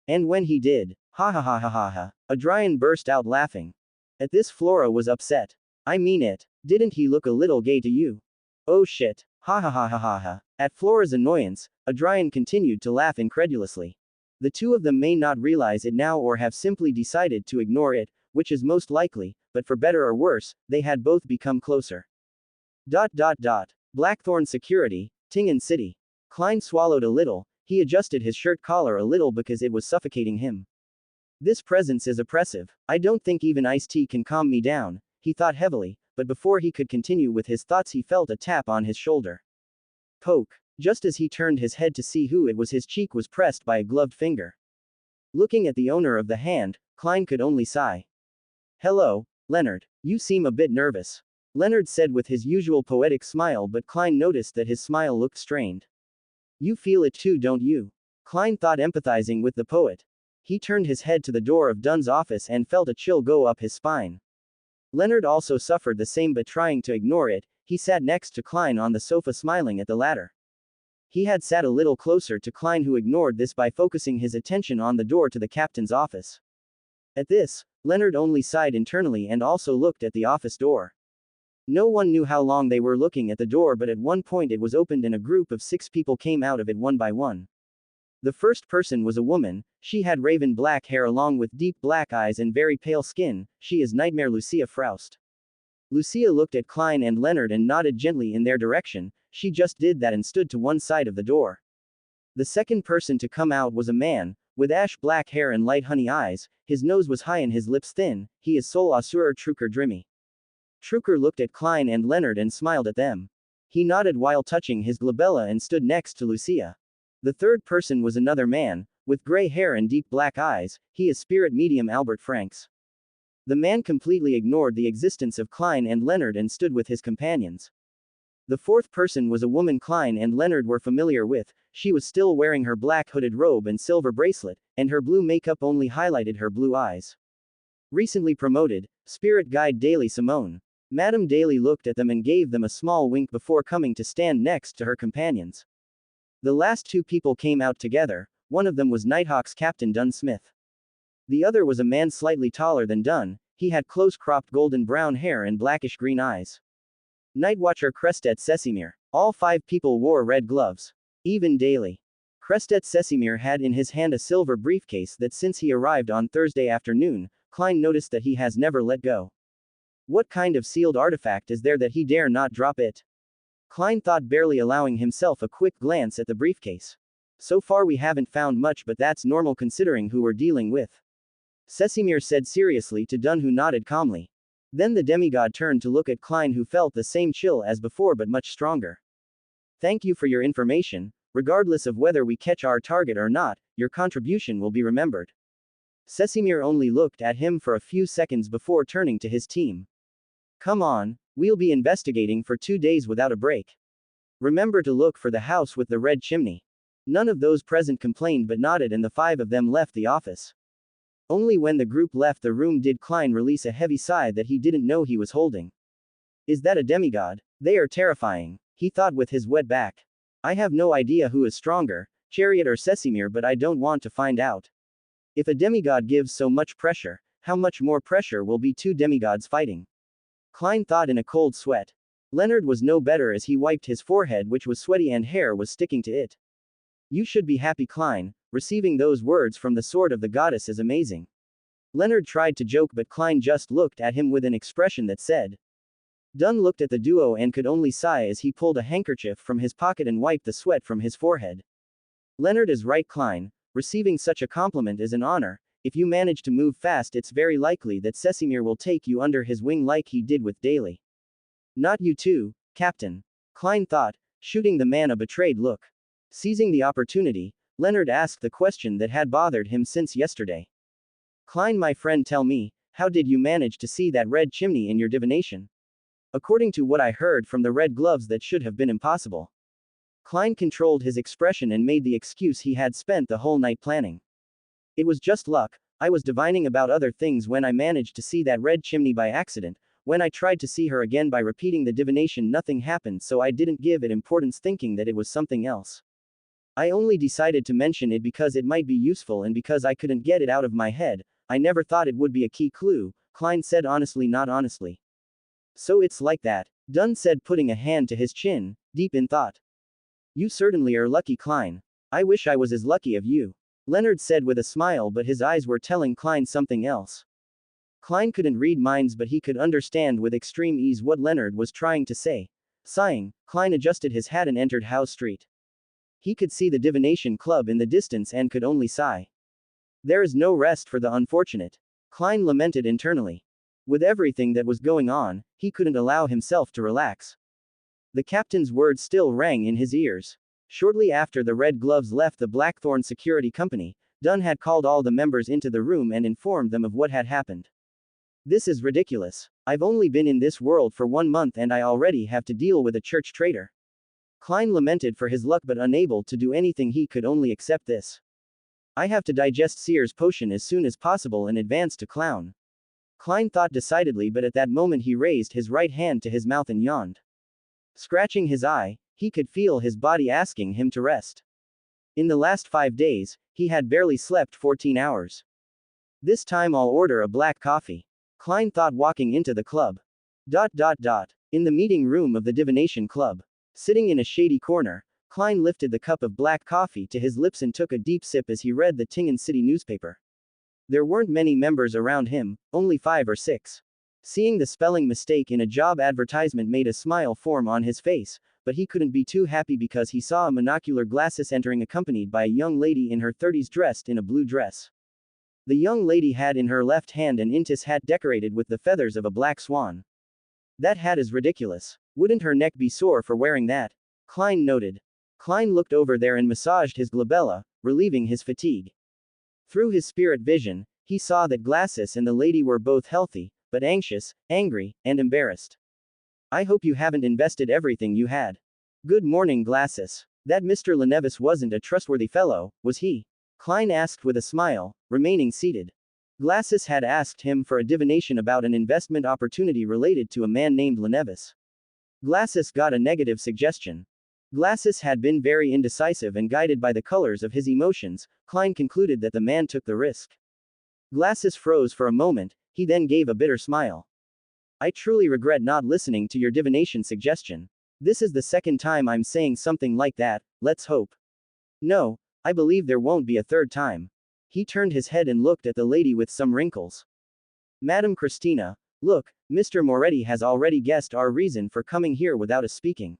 And when he did, ha ha ha ha ha ha, Adrian burst out laughing. At this Flora was upset. I mean it, didn't he look a little gay to you? Oh shit, ha ha ha ha ha ha. At Flora's annoyance, Adrian continued to laugh incredulously. The two of them may not realize it now or have simply decided to ignore it, which is most likely, but for better or worse, they had both become closer. Blackthorn Security, Tingen City. Klein swallowed a little. He adjusted his shirt collar a little because it was suffocating him. This presence is oppressive. I don't think even iced tea can calm me down, he thought heavily, but before he could continue with his thoughts he felt a tap on his shoulder. Poke. Just as he turned his head to see who it was, his cheek was pressed by a gloved finger. Looking at the owner of the hand, Klein could only sigh. Hello, Leonard. You seem a bit nervous. Leonard said with his usual poetic smile, but Klein noticed that his smile looked strained. You feel it too, don't you? Klein thought, empathizing with the poet. He turned his head to the door of Dunn's office and felt a chill go up his spine. Leonard also suffered the same, but trying to ignore it, he sat next to Klein on the sofa, smiling at the latter. He had sat a little closer to Klein, who ignored this by focusing his attention on the door to the captain's office. At this, Leonard only sighed internally and also looked at the office door. No one knew how long they were looking at the door, but at one point it was opened and a group of 6 people came out of it one by one. The first person was a woman. She had raven black hair along with deep black eyes and very pale skin. She is Nightmare Lucia Faust. Lucia looked at Klein and Leonard and nodded gently in their direction. She just did that and stood to one side of the door. The second person to come out was a man, with ash black hair and light honey eyes. His nose was high and his lips thin. He is Sol Asurer Truker Drimmy. Truker looked at Klein and Leonard and smiled at them. He nodded while touching his glabella and stood next to Lucia. The third person was another man, with gray hair and deep black eyes. He is Spirit Medium Albert Franks. The man completely ignored the existence of Klein and Leonard and stood with his companions. The fourth person was a woman Klein and Leonard were familiar with. She was still wearing her black hooded robe and silver bracelet, and her blue makeup only highlighted her blue eyes. Recently promoted, Spirit Guide Daily Simone. Madame Daly looked at them and gave them a small wink before coming to stand next to her companions. The last 2 people came out together. One of them was Nighthawk's Captain Dunn Smith. The other was a man slightly taller than Dunn. He had close-cropped golden brown hair and blackish-green eyes. Nightwatcher Crestet Sesimir. All 5 people wore red gloves. Even Daly. Crestet Sesimir had in his hand a silver briefcase that since he arrived on Thursday afternoon, Klein noticed that he has never let go. What kind of sealed artifact is there that he dare not drop it? Klein thought, barely allowing himself a quick glance at the briefcase. So far we haven't found much, but that's normal considering who we're dealing with. Sesimir said seriously to Dunn, who nodded calmly. Then the demigod turned to look at Klein, who felt the same chill as before but much stronger. Thank you for your information. Regardless of whether we catch our target or not, your contribution will be remembered. Sesimir only looked at him for a few seconds before turning to his team. Come on, we'll be investigating for 2 days without a break. Remember to look for the house with the red chimney. None of those present complained but nodded, and the 5 of them left the office. Only when the group left the room did Klein release a heavy sigh that he didn't know he was holding. Is that a demigod? They are terrifying, he thought with his wet back. I have no idea who is stronger, Chariot or Sesimir, but I don't want to find out. If a demigod gives so much pressure, how much more pressure will be 2 demigods fighting? Klein thought in a cold sweat. Leonard was no better as he wiped his forehead, which was sweaty and hair was sticking to it. You should be happy, Klein. Receiving those words from the sword of the goddess is amazing. Leonard tried to joke, but Klein just looked at him with an expression that said. Dunn looked at the duo and could only sigh as he pulled a handkerchief from his pocket and wiped the sweat from his forehead. Leonard is right, Klein. Receiving such a compliment is an honor. If you manage to move fast, it's very likely that Sesimir will take you under his wing like he did with Daly. Not you too, Captain. Klein thought, shooting the man a betrayed look. Seizing the opportunity, Leonard asked the question that had bothered him since yesterday. Klein, my friend, tell me, how did you manage to see that red chimney in your divination? According to what I heard from the red gloves, that should have been impossible. Klein controlled his expression and made the excuse he had spent the whole night planning. It was just luck. I was divining about other things when I managed to see that red chimney by accident. When I tried to see her again by repeating the divination, nothing happened, so I didn't give it importance, thinking that it was something else. I only decided to mention it because it might be useful and because I couldn't get it out of my head. I never thought it would be a key clue, Klein said, honestly, not honestly. So it's like that, Dunn said, putting a hand to his chin, deep in thought. You certainly are lucky, Klein. I wish I was as lucky as you. Leonard said with a smile, but his eyes were telling Klein something else. Klein couldn't read minds, but he could understand with extreme ease what Leonard was trying to say. Sighing, Klein adjusted his hat and entered Howe Street. He could see the divination club in the distance and could only sigh. There is no rest for the unfortunate. Klein lamented internally. With everything that was going on, he couldn't allow himself to relax. The captain's words still rang in his ears. Shortly after the Red Gloves left the Blackthorn Security Company, Dunn had called all the members into the room and informed them of what had happened. This is ridiculous. I've only been in this world for 1 month and I already have to deal with a church traitor. Klein lamented for his luck, but unable to do anything, he could only accept this. I have to digest Seer's potion as soon as possible and advance to Clown. Klein thought decidedly, but at that moment he raised his right hand to his mouth and yawned. Scratching his eye, he could feel his body asking him to rest. In the last 5 days, he had barely slept 14 hours. This time I'll order a black coffee. Klein thought, walking into the club. In the meeting room of the divination club. Sitting in a shady corner, Klein lifted the cup of black coffee to his lips and took a deep sip as he read the Tingen City newspaper. There weren't many members around him, only 5 or 6. Seeing the spelling mistake in a job advertisement made a smile form on his face, but he couldn't be too happy because he saw a monocular glasses entering accompanied by a young lady in her 30s dressed in a blue dress. The young lady had in her left hand an Intis hat decorated with the feathers of a black swan. That hat is ridiculous. Wouldn't her neck be sore for wearing that? Klein noted. Klein looked over there and massaged his glabella, relieving his fatigue. Through his spirit vision, he saw that Glasses and the lady were both healthy, but anxious, angry, and embarrassed. I hope you haven't invested everything you had. Good morning, Glasses. That Mr. Lenevis wasn't a trustworthy fellow, was he? Klein asked with a smile, remaining seated. Glasses had asked him for a divination about an investment opportunity related to a man named Lenevis. Glasses got a negative suggestion. Glasses had been very indecisive and guided by the colors of his emotions. Klein concluded that the man took the risk. Glasses froze for a moment, he then gave a bitter smile. I truly regret not listening to your divination suggestion. This is the second time I'm saying something like that, let's hope. No, I believe there won't be a third time. He turned his head and looked at the lady with some wrinkles. Madam Christina, look, Mr. Moretti has already guessed our reason for coming here without us speaking.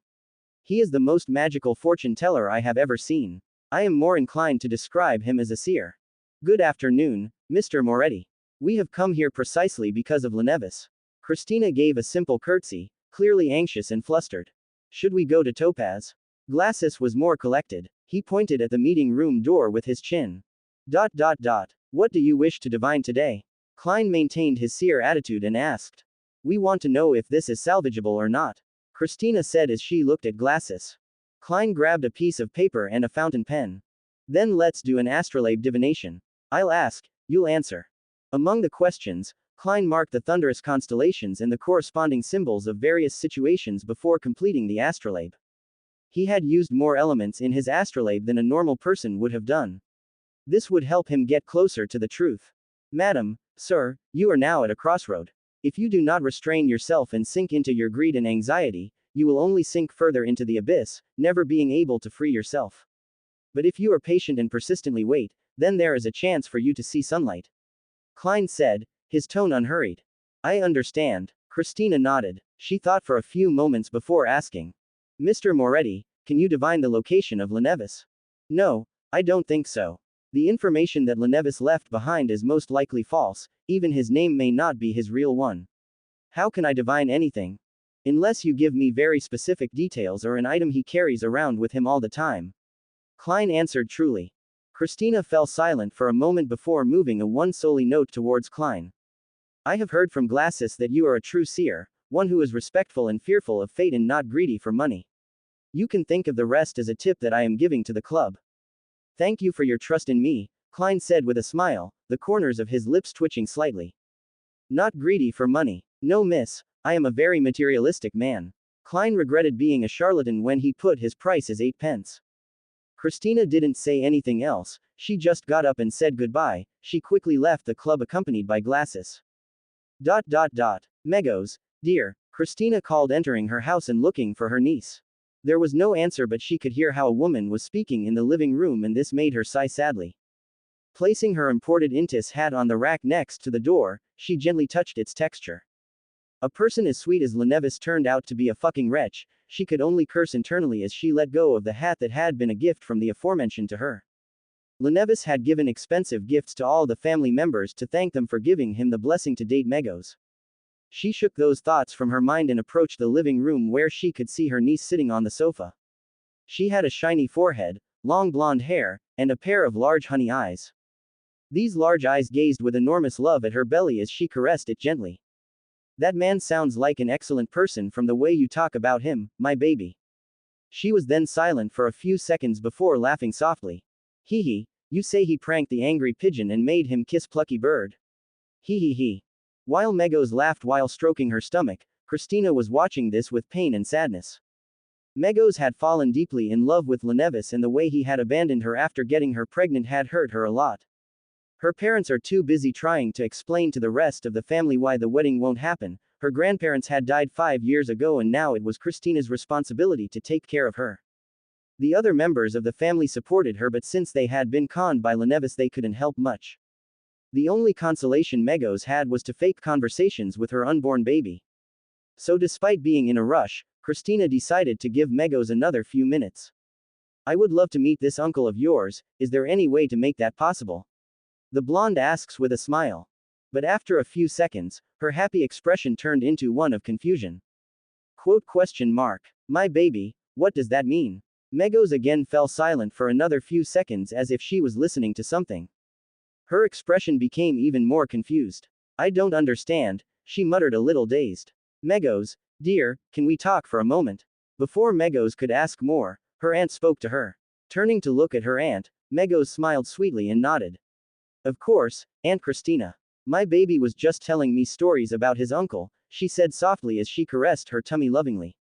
He is the most magical fortune teller I have ever seen. I am more inclined to describe him as a seer. Good afternoon, Mr. Moretti. We have come here precisely because of Lenevis. Christina gave a simple curtsy, clearly anxious and flustered. Should we go to Topaz? Glasses was more collected. He pointed at the meeting room door with his chin. What do you wish to divine today? Klein maintained his seer attitude and asked. We want to know if this is salvageable or not. Christina said as she looked at Glasses. Klein grabbed a piece of paper and a fountain pen. Then let's do an astrolabe divination. I'll ask, you'll answer. Among the questions, Klein marked the thunderous constellations and the corresponding symbols of various situations before completing the astrolabe. He had used more elements in his astrolabe than a normal person would have done. This would help him get closer to the truth. Madam, sir, you are now at a crossroad. If you do not restrain yourself and sink into your greed and anxiety, you will only sink further into the abyss, never being able to free yourself. But if you are patient and persistently wait, then there is a chance for you to see sunlight. Klein said, his tone unhurried. I understand. Christina nodded. She thought for a few moments before asking. Mr. Moretti, can you divine the location of Lenevis? No, I don't think so. The information that Lenevis left behind is most likely false, even his name may not be his real one. How can I divine anything? Unless you give me very specific details or an item he carries around with him all the time. Klein answered truly. Christina fell silent for a moment before moving a one-solely note towards Klein. I have heard from Glasses that you are a true seer, one who is respectful and fearful of fate and not greedy for money. You can think of the rest as a tip that I am giving to the club. Thank you for your trust in me, Klein said with a smile, the corners of his lips twitching slightly. Not greedy for money. No, miss, I am a very materialistic man. Klein regretted being a charlatan when he put his price as 8 pence. Christina didn't say anything else, she just got up and said goodbye. She quickly left the club accompanied by Glasses. Megos, dear, Christina called, entering her house and looking for her niece. There was no answer, but she could hear how a woman was speaking in the living room, and this made her sigh sadly. Placing her imported Intis hat on the rack next to the door, she gently touched its texture. A person as sweet as Lenevis turned out to be a fucking wretch. She could only curse internally as she let go of the hat that had been a gift from the aforementioned to her. Lenevis had given expensive gifts to all the family members to thank them for giving him the blessing to date Megos. She shook those thoughts from her mind and approached the living room where she could see her niece sitting on the sofa. She had a shiny forehead, long blonde hair, and a pair of large honey eyes. These large eyes gazed with enormous love at her belly as she caressed it gently. That man sounds like an excellent person from the way you talk about him, my baby. She was then silent for a few seconds before laughing softly. Hee hee, you say he pranked the angry pigeon and made him kiss plucky bird. Hee hee hee. While Megos laughed while stroking her stomach, Christina was watching this with pain and sadness. Megos had fallen deeply in love with Lenevis, and the way he had abandoned her after getting her pregnant had hurt her a lot. Her parents are too busy trying to explain to the rest of the family why the wedding won't happen. Her grandparents had died 5 years ago and now it was Christina's responsibility to take care of her. The other members of the family supported her, but since they had been conned by Lenevis they couldn't help much. The only consolation Megos had was to fake conversations with her unborn baby. So despite being in a rush, Christina decided to give Megos another few minutes. I would love to meet this uncle of yours, is there any way to make that possible? The blonde asks with a smile. But after a few seconds, her happy expression turned into one of confusion. Question mark. My baby, what does that mean? Megos again fell silent for another few seconds as if she was listening to something. Her expression became even more confused. I don't understand, she muttered a little dazed. Megos, dear, can we talk for a moment? Before Megos could ask more, her aunt spoke to her. Turning to look at her aunt, Megos smiled sweetly and nodded. Of course, Aunt Christina. My baby was just telling me stories about his uncle, she said softly as she caressed her tummy lovingly.